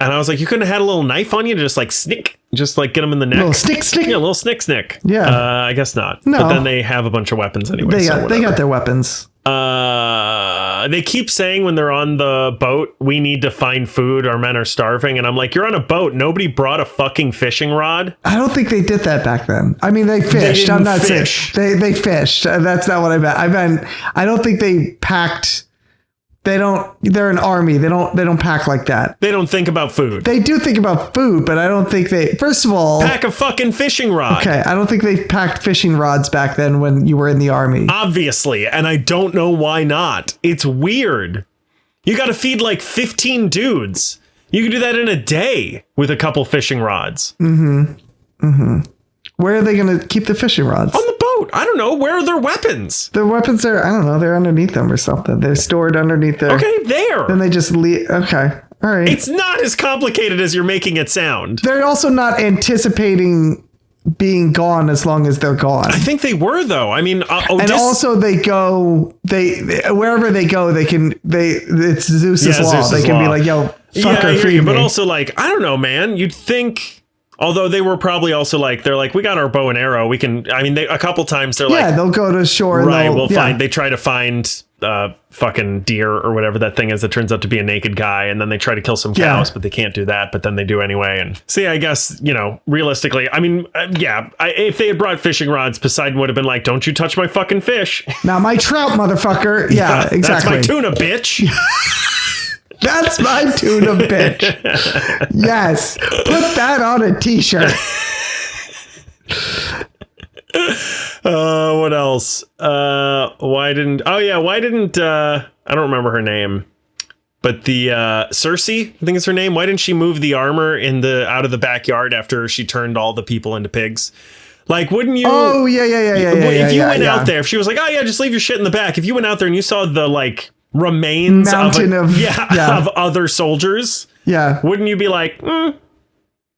And I was like, you couldn't have had a little knife on you to just like snick, just like get them in the neck. A little snick. Yeah, a little snick. Yeah. I guess not. No. But then they have a bunch of weapons anyway. They got their weapons. They keep saying when they're on the boat, we need to find food. Our men are starving. And I'm like, you're on a boat. Nobody brought a fucking fishing rod. I don't think they did that back then. I mean, they fished. I'm not saying they fished. That's not what I meant. I don't think they packed. They're an army. They don't pack like that. They don't think about food. They do think about food, but I don't think first of all, pack a fucking fishing rod. Okay. I don't think they packed fishing rods back then when you were in the army. Obviously. And I don't know why not. It's weird. You got to feed like 15 dudes. You can do that in a day with a couple fishing rods. Where are they going to keep the fishing rods? On the boat. I don't know. Where are their weapons? Their weapons are, I don't know, they're underneath them or something. They're stored underneath there. Okay, there. Then they just leave. Okay. All right. It's not as complicated as you're making it sound. They're also not anticipating being gone as long as they're gone. I think they were, though. I mean, and also they wherever they go, it's Zeus's law. Zeus's they can law. Be like, yo, fucker, feed me. But also like, I don't know, man. You'd think... Although they were probably also like, they're like, we got our bow and arrow. We can, I mean, a couple times they're like, they'll go to shore. And they try to find fucking deer or whatever that thing is that turns out to be a naked guy. And then they try to kill some cows, but they can't do that. But then they do anyway. And see, I guess, realistically, I mean, if they had brought fishing rods, Poseidon would have been like, don't you touch my fucking fish. Now my trout, motherfucker. Yeah, exactly. That's my tuna, bitch. That's my tuna, bitch. Yes. Put that on a t-shirt. What else? Why didn't I don't remember her name, but the Cersei, I think is her name. Why didn't she move the armor out of the backyard after she turned all the people into pigs? Like, wouldn't you? Oh, yeah. If you went out there, if she was like, oh yeah, just leave your shit in the back. If you went out there and you saw the like remains of other soldiers, wouldn't you be like,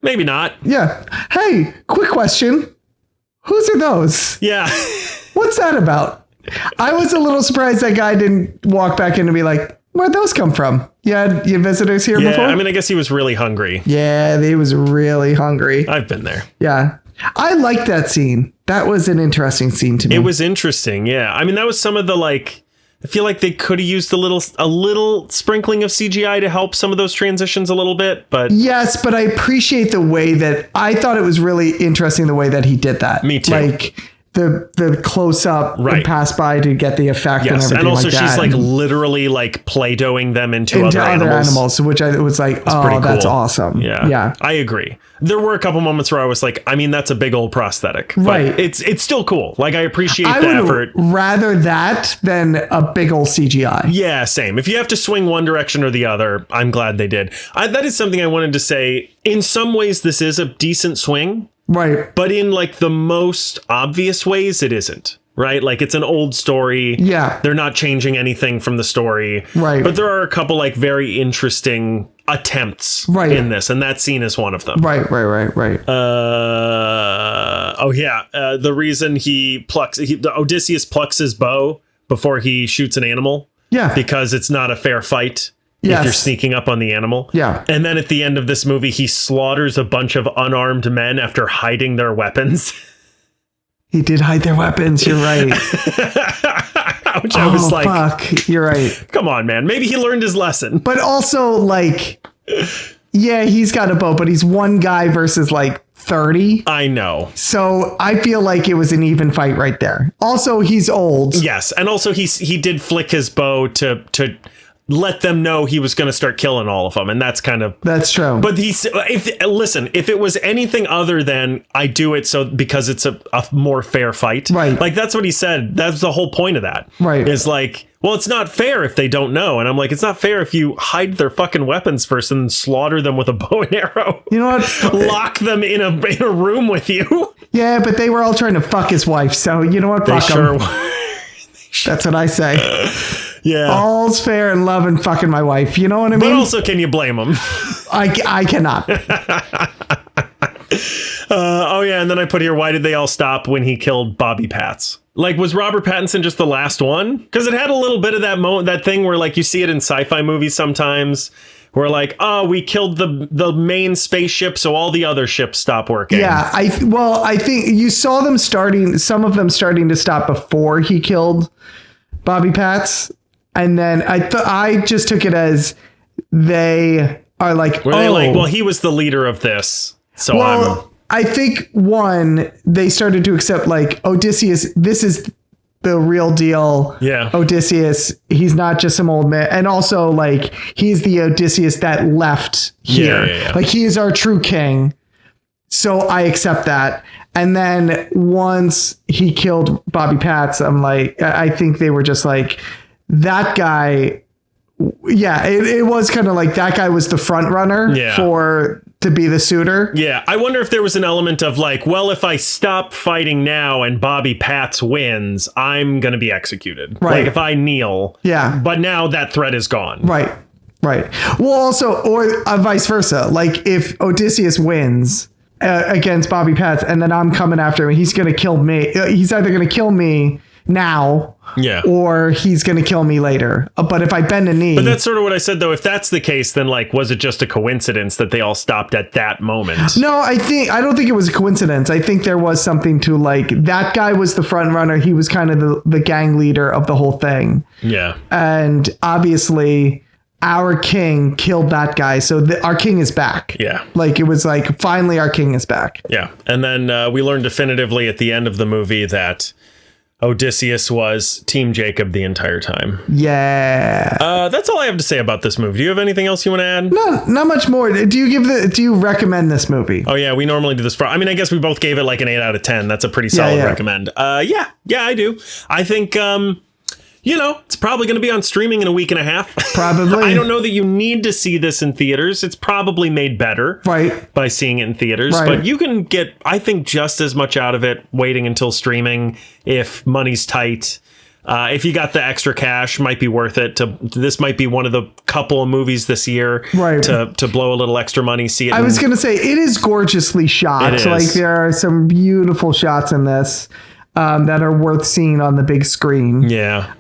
maybe not? Yeah. Hey, quick question. Whose are those? Yeah. What's that about? I was a little surprised that guy didn't walk back in and be like, where'd those come from? You had visitors here before? I mean, I guess he was really hungry. Yeah, he was really hungry. I've been there. Yeah. I liked that scene. That was an interesting scene to me. It was interesting, yeah. I mean, that was some of the like... I feel like they could have used a little sprinkling of CGI to help some of those transitions a little bit, but... Yes, but I appreciate the way that... I thought it was really interesting the way that he did that. Me too. Like... The close up and pass by to get the effect and everything. And also like she's that. like literally like Play-Dohing them into other animals, which I was like, that's awesome. Yeah. I agree. There were a couple moments where I was like, I mean, that's a big old prosthetic. Right. It's still cool. Like I appreciate the effort. Rather that than a big old CGI. Yeah, same. If you have to swing one direction or the other, I'm glad they did. That is something I wanted to say. In some ways, this is a decent swing. Right. But in like the most obvious ways, it isn't. Right. Like it's an old story. Yeah. They're not changing anything from the story. Right. But there are a couple like very interesting attempts in this. And that scene is one of them. Right. The reason Odysseus plucks his bow before he shoots an animal. Yeah. Because it's not a fair fight. If you're sneaking up on the animal. Yeah. And then at the end of this movie, he slaughters a bunch of unarmed men after hiding their weapons. He did hide their weapons. You're right. Which I was like, fuck. You're right. Come on, man. Maybe he learned his lesson. But also, like, yeah, he's got a bow, but he's one guy versus like 30. I know. So I feel like it was an even fight right there. Also, he's old. Yes. And also he did flick his bow to let them know he was going to start killing all of them. And that's true. But if it was anything other than I do it so because it's a more fair fight. Right. Like that's what he said. That's the whole point of that. Right. Is like, well, it's not fair if they don't know. And I'm like, it's not fair if you hide their fucking weapons first and then slaughter them with a bow and arrow. You know what? Lock them in a room with you. Yeah, but they were all trying to fuck his wife. So you know what? They fuck sure them. That's what I say. Yeah. All's fair in love and fucking my wife. You know what I mean? But also, can you blame them? I cannot. Oh, yeah. And then I put here, why did they all stop when he killed Bobby Patz? Like, was Robert Pattinson just the last one? Because it had a little bit of that that thing where, like, you see it in sci-fi movies sometimes, where, like, oh, we killed the main spaceship, so all the other ships stop working. Yeah, I think you saw them some of them starting to stop before he killed Bobby Patz. And then I just took it as they are like, were they like, well, he was the leader of this, so I think they started to accept like Odysseus. This is the real deal. Yeah. Odysseus. He's not just some old man. And also like he's the Odysseus that left here. Yeah. Like he is our true king. So I accept that. And then once he killed Bobby Patz, I'm like, I think they were just like that guy. Yeah, it was kind of like that guy was the front runner to be the suitor. Yeah, I wonder if there was an element of like, well, if I stop fighting now and Bobby Patz wins, I'm going to be executed. Right. Like if I kneel. Yeah. But now that threat is gone. Right. Well, also, or vice versa. Like if Odysseus wins against Bobby Patz and then I'm coming after him, he's going to kill me. He's either going to kill me now. Yeah. Or he's going to kill me later. But if I bend a knee. But that's sort of what I said, though. If that's the case, then like, was it just a coincidence that they all stopped at that moment? No, I don't think it was a coincidence. I think there was something to like that guy was the front runner. He was kind of the gang leader of the whole thing. Yeah. And obviously our king killed that guy. So our king is back. Yeah. Like it was like finally our king is back. Yeah. And then we learned definitively at the end of the movie that Odysseus was Team Jacob the entire time. Yeah. That's all I have to say about this movie. Do you have anything else you want to add? No, not much more. Do you recommend this movie? Oh yeah, we normally do this I guess we both gave it like an 8 out of 10. That's a pretty solid recommend. Yeah, I do. I think it's probably going to be on streaming in a week and a half. Probably. I don't know that you need to see this in theaters. It's probably made better by seeing it in theaters. Right. But you can get, I think, just as much out of it waiting until streaming if money's tight. If you got the extra cash, might be worth it. This might be one of the couple of movies this year to blow a little extra money. See it. I was going to say, it is gorgeously shot. It is. Like there are some beautiful shots in this. That are worth seeing on the big screen. Yeah.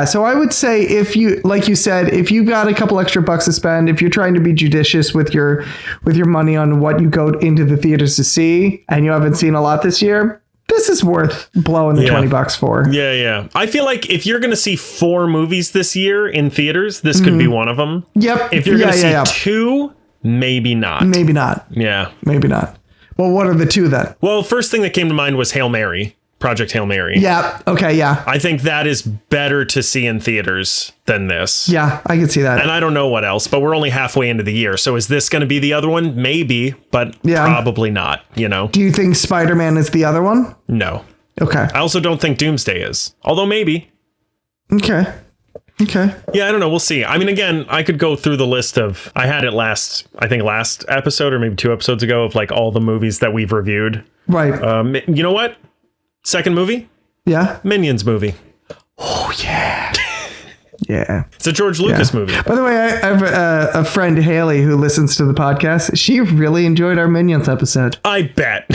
So I would say if you, like you said, if you got a couple extra bucks to spend, if you're trying to be judicious with your money on what you go into the theaters to see, and you haven't seen a lot this year, this is worth blowing the $20 for. Yeah. I feel like if you're going to see 4 movies this year in theaters, this could be one of them. Yep. If you're going to see 2, maybe not. Maybe not. Yeah. Maybe not. Well, what are the 2 then? Well, first thing that came to mind was Hail Mary. Project Hail Mary. Yeah. Okay. Yeah. I think that is better to see in theaters than this. Yeah, I can see that. And I don't know what else, but we're only halfway into the year. So is this going to be the other one? Maybe, but probably not, Do you think Spider-Man is the other one? No. Okay. I also don't think Doomsday is. Although maybe. Okay. Yeah, I don't know. We'll see. I mean, again, I could go through the list of, I had it last episode or maybe 2 episodes ago of like all the movies that we've reviewed. Right. You know what? Second movie? Yeah. Minions movie. Oh, yeah. Yeah. It's a George Lucas movie. By the way, I have a friend, Haley, who listens to the podcast. She really enjoyed our Minions episode. I bet.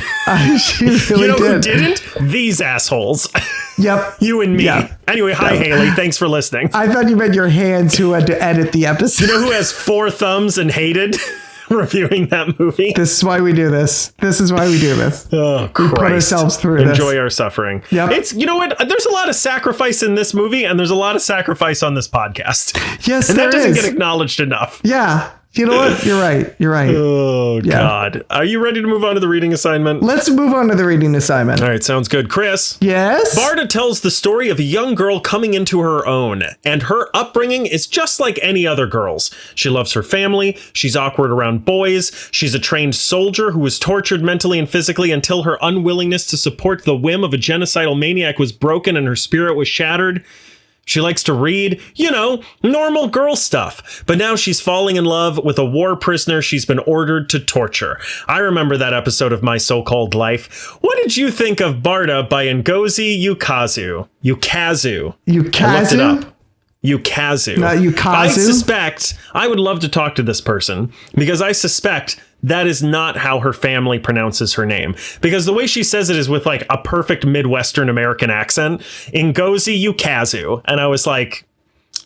She really did. Who didn't? These assholes. Yep. You and me. Yep. Anyway, hi, Haley. Than's for listening. I thought you meant your hands who had to edit the episode. You know who has 4 thumbs and hated reviewing that movie? This is why we do this. This is why we do this. Oh, Christ. We put ourselves through this. Enjoy our suffering. Yep. It's, you know what? There's a lot of sacrifice in this movie, and there's a lot of sacrifice on this podcast. Yes, and there that doesn't is. get acknowledged enough. Yeah. You know what? You're right. You're right. Oh, God. Are you ready to move on to the reading assignment? Let's move on to the reading assignment. All right, sounds good. Chris. Yes? Barda tells the story of a young girl coming into her own, and her upbringing is just like any other girl's. She loves her family. She's awkward around boys. She's a trained soldier who was tortured mentally and physically until her unwillingness to support the whim of a genocidal maniac was broken and her spirit was shattered. She likes to read, you know, normal girl stuff. But now she's falling in love with a war prisoner she's been ordered to torture. I remember that episode of My So-Called Life. What did you think of Barda by Ngozi Ukazu? Ukazu. Ukazu? I looked it up. Ukazu. Not Ukazu? I would love to talk to this person because I suspect that is not how her family pronounces her name, because the way she says it is with like a perfect Midwestern American accent. Ngozi Ukazu. And I was like,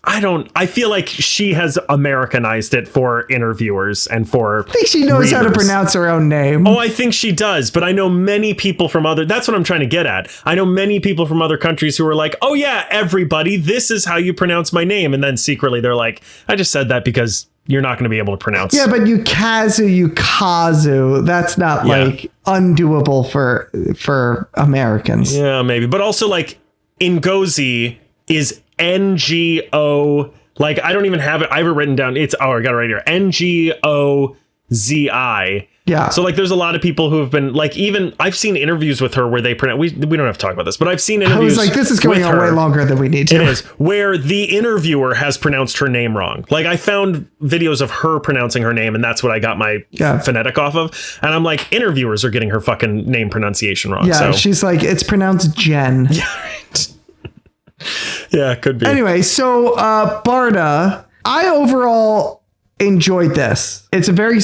I feel like she has Americanized it for interviewers and for I think she knows readers. how to pronounce her own name. Oh, I think she does. But I know many people from that's what I'm trying to get at. I know many people from other countries who are like, oh yeah, everybody, this is how you pronounce my name. And then secretly they're like, I just said that because you're not going to be able to pronounce. Yeah, but Ukazu, that's not like undoable for Americans. Yeah, maybe. But also like Ngozi is NGO. Like, I don't even have it. I have it written down. I got it right here. NGOZI. Yeah. So like there's a lot of people who have been like, even I've seen interviews with her where they pronounce, we don't have to talk about this, but I've seen interviews. I was like, this is going on way longer than we need to. It is, where the interviewer has pronounced her name wrong. Like I found videos of her pronouncing her name and that's what I got my phonetic off of. And I'm like, interviewers are getting her fucking name pronunciation wrong. Yeah. So. She's like, it's pronounced Jen. Yeah, right. Yeah, could be. Anyway, so Barda, I overall enjoyed this. It's a very,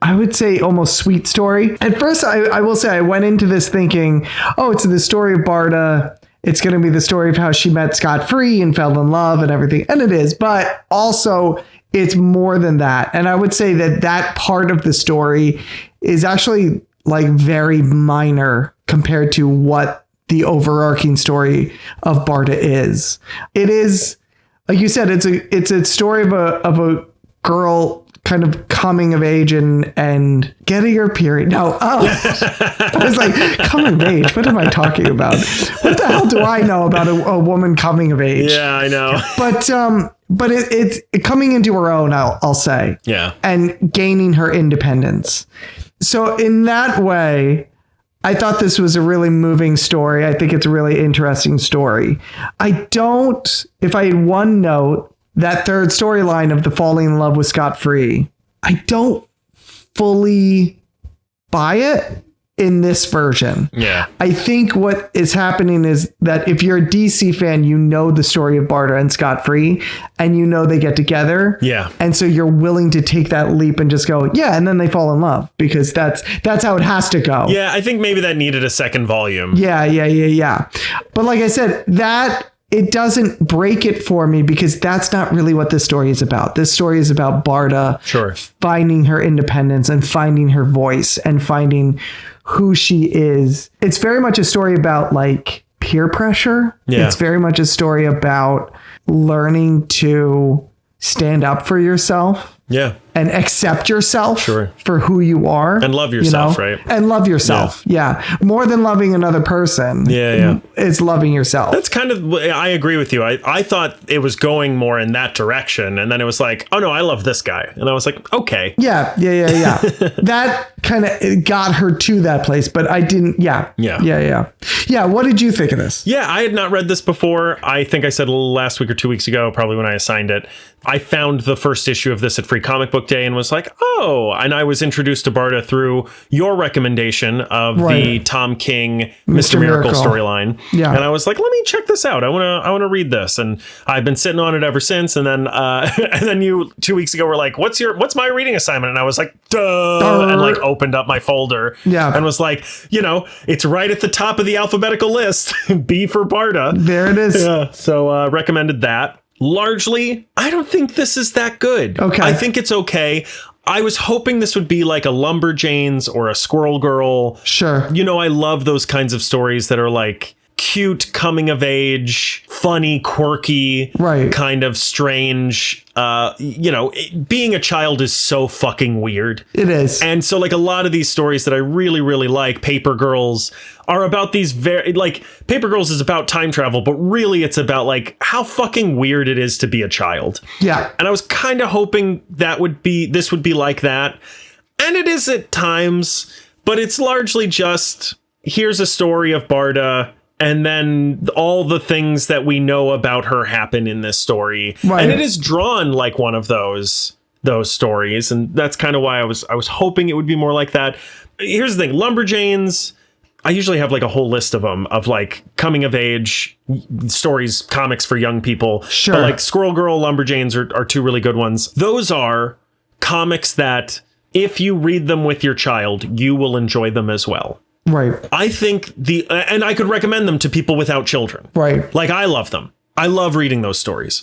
I would say, almost sweet story. At first, I will say I went into this thinking, oh, it's the story of Barda. It's going to be the story of how she met Scott Free and fell in love and everything. And it is. But also, it's more than that. And I would say that part of the story is actually like very minor compared to what the overarching story of Barda is. It is, like you said, it's a story of a girl kind of coming of age and getting her period. No, I was like, coming of age? What am I talking about? What the hell do I know about a woman coming of age? Yeah, I know. But it's coming into her own, I'll say. Yeah. And gaining her independence. So in that way, I thought this was a really moving story. I think it's a really interesting story. If I had one note, that third storyline of the falling in love with Scott Free, I don't fully buy it in this version. Yeah. I think what is happening is that if you're a DC fan, you know the story of Barda and Scott Free and you know they get together. Yeah. And so you're willing to take that leap and just go, yeah, and then they fall in love because that's how it has to go. Yeah, I think maybe that needed a second volume. Yeah. But like I said, it doesn't break it for me because that's not really what this story is about. This story is about Barda finding her independence and finding her voice and finding who she is. It's very much a story about like peer pressure. Yeah. It's very much a story about learning to stand up for yourself. Yeah. And accept yourself for who you are. And love yourself, right? And love yourself. Yeah. More than loving another person. Yeah. It's loving yourself. That's kind of, I agree with you. I thought it was going more in that direction. And then it was like, oh no, I love this guy. And I was like, okay. Yeah. That kind of got her to that place, but I didn't. Yeah. What did you think of this? Yeah. I had not read this before. I think I said last week or 2 weeks ago, probably when I assigned it, I found the first issue of this at Free Comic Book book day and was like, oh, and I was introduced to Barda through your recommendation of the Tom King Mr. Miracle storyline. Yeah. And I was like, let me check this out. I want to read this. And I've been sitting on it ever since. And then you 2 weeks ago were like, what's my reading assignment? And I was like, duh, and like opened up my folder and was like, it's right at the top of the alphabetical list. B for Barda. There it is. Yeah. So recommended that. Largely, I don't think this is that good. Okay. I think it's okay. I was hoping this would be like a Lumberjanes or a Squirrel Girl. Sure. I love those kinds of stories that are like cute, coming of age, funny, quirky, kind of strange. Being a child is so fucking weird. It is. And so like a lot of these stories that I really, really like, Paper Girls, are about these Paper Girls is about time travel, but really it's about like how fucking weird it is to be a child. Yeah. And I was kind of hoping this would be like that. And it is at times, but it's largely just, here's a story of Barda, and then all the things that we know about her happen in this story. Right. And it is drawn like one of those stories. And that's kind of why I was hoping it would be more like that. Here's the thing. Lumberjanes, I usually have like a whole list of them of like coming of age stories, comics for young people. Sure. But like Squirrel Girl, Lumberjanes are two really good ones. Those are comics that if you read them with your child, you will enjoy them as well. Right. I think and I could recommend them to people without children. Right. Like I love them. I love reading those stories.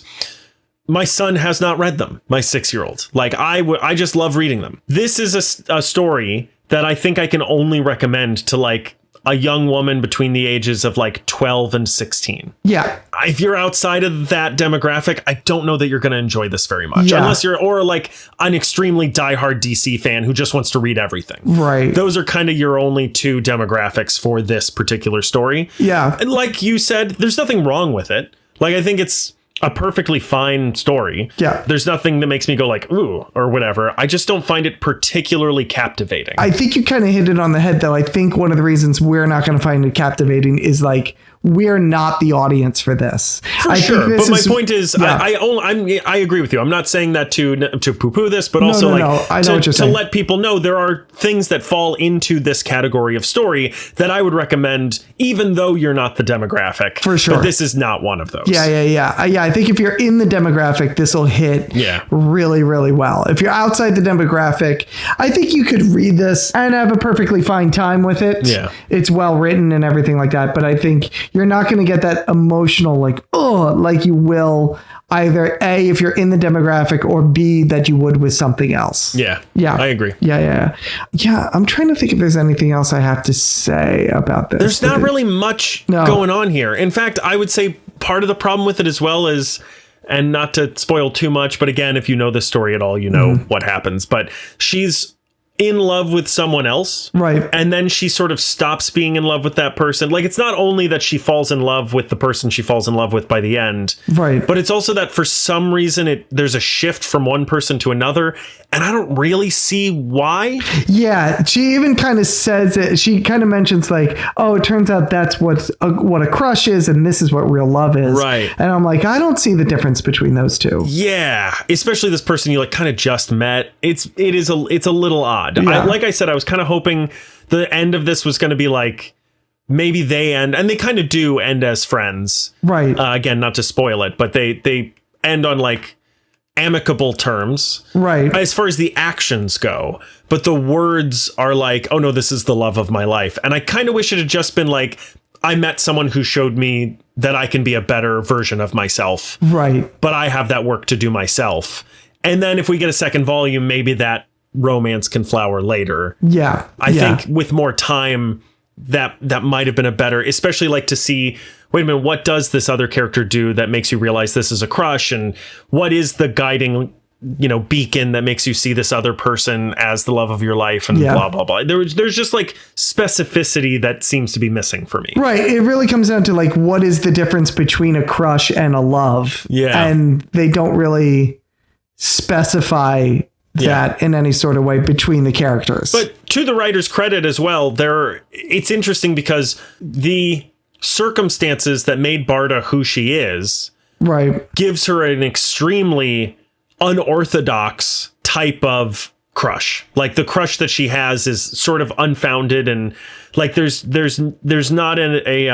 My son has not read them, my 6-year-old. Like I just love reading them. This is a story that I think I can only recommend to like a young woman between the ages of like 12 and 16. Yeah. If you're outside of that demographic, I don't know that you're going to enjoy this very much. Unless you're, or like an extremely diehard DC fan who just wants to read everything. Right. Those are kind of your only two demographics for this particular story. Yeah. And like you said, there's nothing wrong with it. Like, I think it's a perfectly fine story. Yeah. There's nothing that makes me go like, ooh, or whatever. I just don't find it particularly captivating. I think you kind of hit it on the head, though. I think one of the reasons we're not going to find it captivating is like, we're not the audience for this. For sure. But my point is, I agree with you. I'm not saying that to poo-poo this, but also to let people know there are things that fall into this category of story that I would recommend, even though you're not the demographic. For sure. But this is not one of those. Yeah. I think if you're in the demographic, this will hit really, really well. If you're outside the demographic, I think you could read this and have a perfectly fine time with it. Yeah. It's well written and everything like that. But I think you're not going to get that emotional, like you will either A, if you're in the demographic, or B, that you would with something else. Yeah. I agree. Yeah. I'm trying to think if there's anything else I have to say about this. There's not really much going on here. In fact, I would say part of the problem with it as well is, and not to spoil too much, but again, if you know this story at all, you know what happens, but she's in love with someone else. Right. And then she sort of stops being in love with that person. Like, it's not only that she falls in love with the person she falls in love with by the end. Right. But it's also that for some reason there's a shift from one person to another. And I don't really see why. Yeah. She even kind of says it. She kind of mentions like, oh, it turns out that's what a crush is. And this is what real love is. Right. And I'm like, I don't see the difference between those two. Yeah. Especially this person you like kind of just met. It's a little odd. Yeah. Like I said, I was kind of hoping the end of this was going to be like, maybe they end, and they kind of do end as friends. Right. Again, not to spoil it, but they end on like amicable terms. Right. As far as the actions go. But the words are like, oh no, this is the love of my life. And I kind of wish it had just been like, I met someone who showed me that I can be a better version of myself. Right. But I have that work to do myself. And then if we get a second volume, maybe that romance can flower later. Yeah. I think with more time that might have been a better, especially like to see, wait a minute, what does this other character do that makes you realize this is a crush, and what is the guiding, beacon that makes you see this other person as the love of your life, and blah, blah, blah. There's just like specificity that seems to be missing for me. Right. It really comes down to like, what is the difference between a crush and a love? Yeah. And they don't really specify that in any sort of way between the characters. But to the writer's credit as well, it's interesting because the circumstances that made Barda who she is gives her an extremely unorthodox type of crush. Like the crush that she has is sort of unfounded, and like there's not a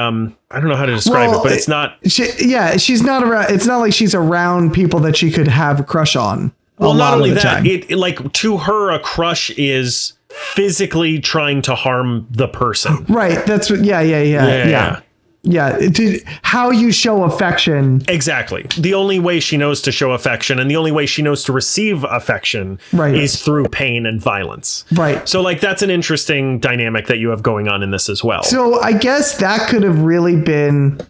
I don't know how to describe it, but it's not. She's not around. It's not like she's around people that she could have a crush on. Well, not only that, it like to her a crush is physically trying to harm the person. Right. That's what. Yeah. How you show affection. Exactly. The only way she knows to show affection and the only way she knows to receive affection is through pain and violence. Right. So like that's an interesting dynamic that you have going on in this as well. So I guess that could have really been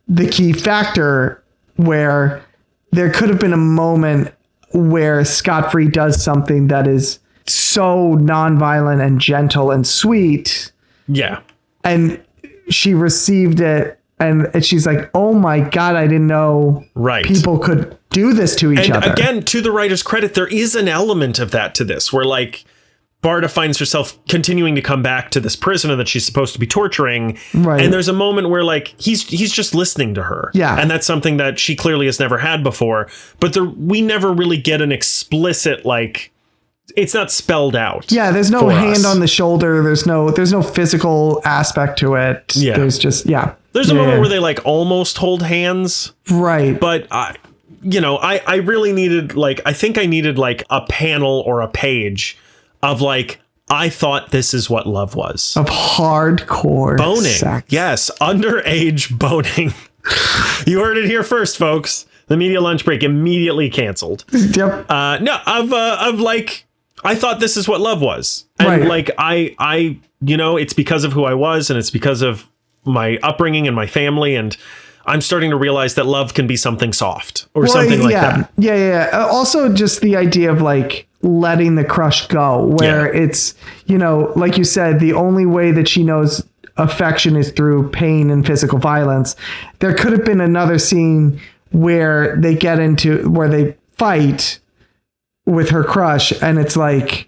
the key factor where there could have been a moment where Scott Free does something that is so nonviolent and gentle and sweet. Yeah. And she received it and she's like, oh my God, I didn't know people could do this to each other. And again, to the writer's credit, there is an element of that to this where like Barda finds herself continuing to come back to this prisoner that she's supposed to be torturing. Right. And there's a moment where like he's just listening to her. Yeah. And that's something that she clearly has never had before. But we never really get an explicit like, it's not spelled out. Yeah, there's no hand on the shoulder. There's no physical aspect to it. Yeah. There's just There's a moment where they like almost hold hands. Right. But I really needed like I think I needed like a panel or a page of like I thought this is what love was. Of hardcore boning. Sex. Yes, underage boning. You heard it here first, folks. The media lunch break immediately canceled. Yep. Of like I thought this is what love was. And like I it's because of who I was and it's because of my upbringing and my family, and I'm starting to realize that love can be something soft or something like that. Yeah. Also just the idea of like letting the crush go where it's, like you said, the only way that she knows affection is through pain and physical violence. There could have been another scene where they fight with her crush and it's like,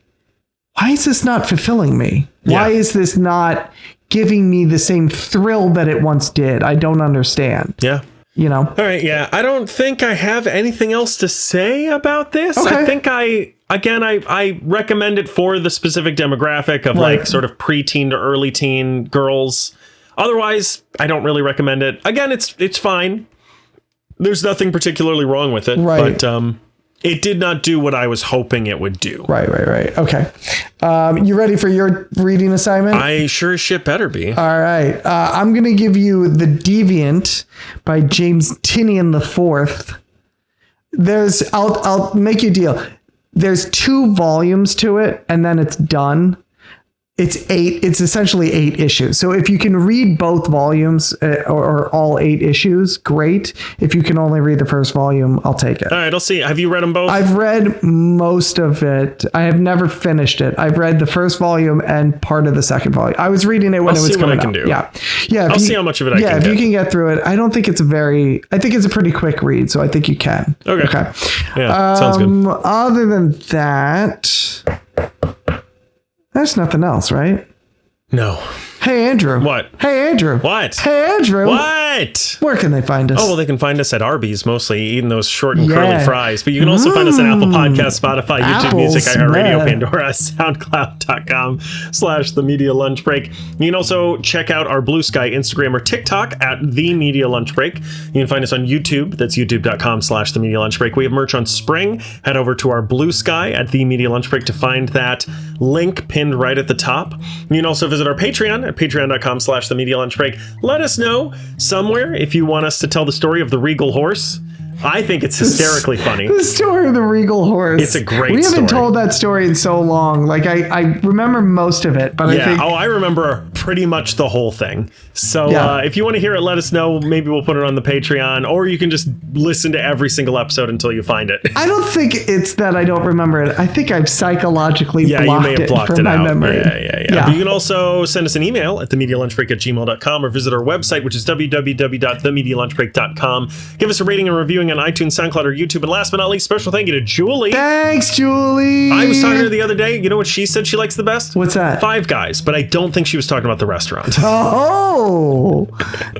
why is this not fulfilling me? Why is this not giving me the same thrill that it once did? I don't understand. Yeah. All right. Yeah. I don't think I have anything else to say about this. Okay. I think I recommend it for the specific demographic of like sort of preteen to early teen girls. Otherwise, I don't really recommend it. Again, it's fine. There's nothing particularly wrong with it. Right. But it did not do what I was hoping it would do. Right. Okay. You ready for your reading assignment? I sure as shit better be. All right. I'm going to give you The Deviant by James Tinian IV. I'll make you a deal. There's 2 volumes to it and then it's done. It's essentially 8 issues. So if you can read both volumes or all 8 issues, great. If you can only read the first volume, I'll take it. All right, I'll see. Have you read them both? I've read most of it. I have never finished it. I've read the first volume and part of the second volume. I was reading it when it was coming out. Yeah. I'll see how much of it I can get. Yeah, if you can get through it. I don't think I think it's a pretty quick read, so I think you can. Okay. Yeah, sounds good. Other than that, there's nothing else, right? No. Hey, Andrew. What? Hey, Andrew. What? Hey, Andrew. What? Where can they find us? Oh, well, they can find us at Arby's, mostly eating those short and curly fries. But you can also find us on Apple Podcasts, Spotify, YouTube Music, iHeartRadio, Pandora, SoundCloud.com/The Media Lunch Break. You can also check out our Blue Sky, Instagram, or TikTok at The Media Lunch Break. You can find us on YouTube. That's youtube.com/The Media Lunch Break. We have merch on Spring. Head over to our Blue Sky at The Media Lunch Break to find that link pinned right at the top. You can also visit our Patreon at patreon.com/The Media Lunch Break. Let us know somewhere if you want us to tell the story of the Regal Horse. I think it's hysterically funny. The story of the Regal Horse. It's a great story. We haven't told that story in so long. Like I remember most of it, but I think I remember pretty much the whole thing. So if you want to hear it, let us know. Maybe we'll put it on the Patreon, or you can just listen to every single episode until you find it. I don't think it's that I don't remember it. I think I've psychologically blocked it from my memory. Yeah. But you can also send us an email at themedialunchbreak@gmail.com or visit our website, which is www.themedialunchbreak.com. Give us a rating and reviewing on on iTunes, SoundCloud, or YouTube. And last but not least, special thank you to Julie. Thanks, Julie. I was talking to her the other day. You know what she said she likes the best? What's that? Five Guys, but I don't think she was talking about the restaurant. Oh,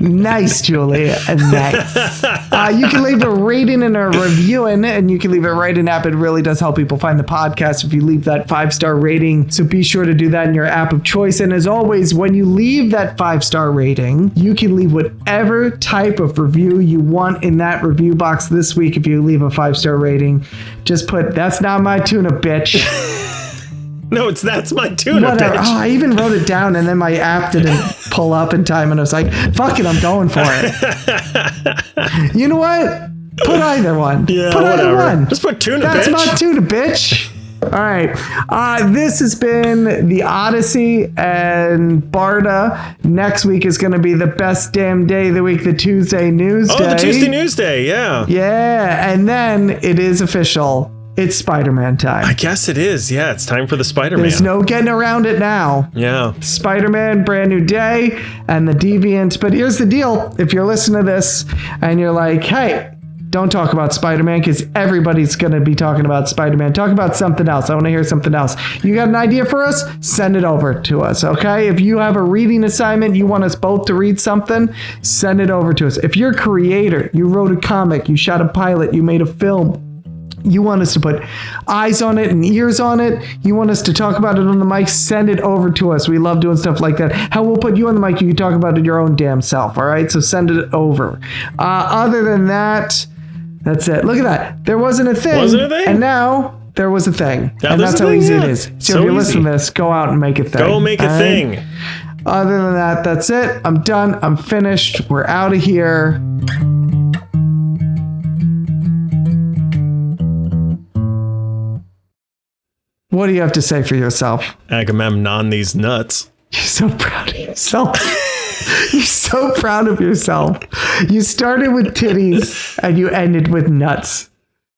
nice, Julie. Nice. You can leave a rating and a review in it, and you can leave it right in app. It really does help people find the podcast if you leave that 5-star rating. So be sure to do that in your app of choice. And as always, when you leave that 5-star rating, you can leave whatever type of review you want in that review box this week. If you leave a 5-star rating, just put, "That's not my tuna, bitch." No, that's my tuna, whatever. bitch. Oh, I even wrote it down, and then my app didn't pull up in time, and I was like, fuck it, I'm going for it. You know what? Put either one. Yeah, put whatever. Either one. Just put tuna, That's bitch. my tuna, bitch. All right. This has been the Odyssey and Barda. Next week is going to be the best damn day of the week, the Tuesday News Day. Oh, the Tuesday News Day, yeah. Yeah, and then it is official. It's Spider-Man time. I guess it is. Yeah, it's time for the Spider-Man. There's no getting around it now. Yeah. Spider-Man, brand new day, and the Deviant. But here's the deal. If you're listening to this and you're like, hey, don't talk about Spider-Man, because everybody's going to be talking about Spider-Man. Talk about something else. I want to hear something else. You got an idea for us? Send it over to us, okay? If you have a reading assignment, you want us both to read something, send it over to us. If you're a creator, you wrote a comic, you shot a pilot, you made a film, you want us to put eyes on it and ears on it, you want us to talk about it on the mic, send it over to us. We love doing stuff like that. How we'll put you on the mic, you can talk about it your own damn self, all right? So send it over. Other than that, that's it. Look at that. There wasn't a thing. Wasn't a thing? And now there was a thing. Now and that's how thing, easy yeah. it is. So So if you easy. listen to this, go out and make a thing. Go make a all thing. right? Other than that, that's it. I'm done. I'm finished. We're out of here. What do you have to say for yourself? Agamemnon these nuts. You're so proud of yourself. You're so proud of yourself. You started with titties and you ended with nuts.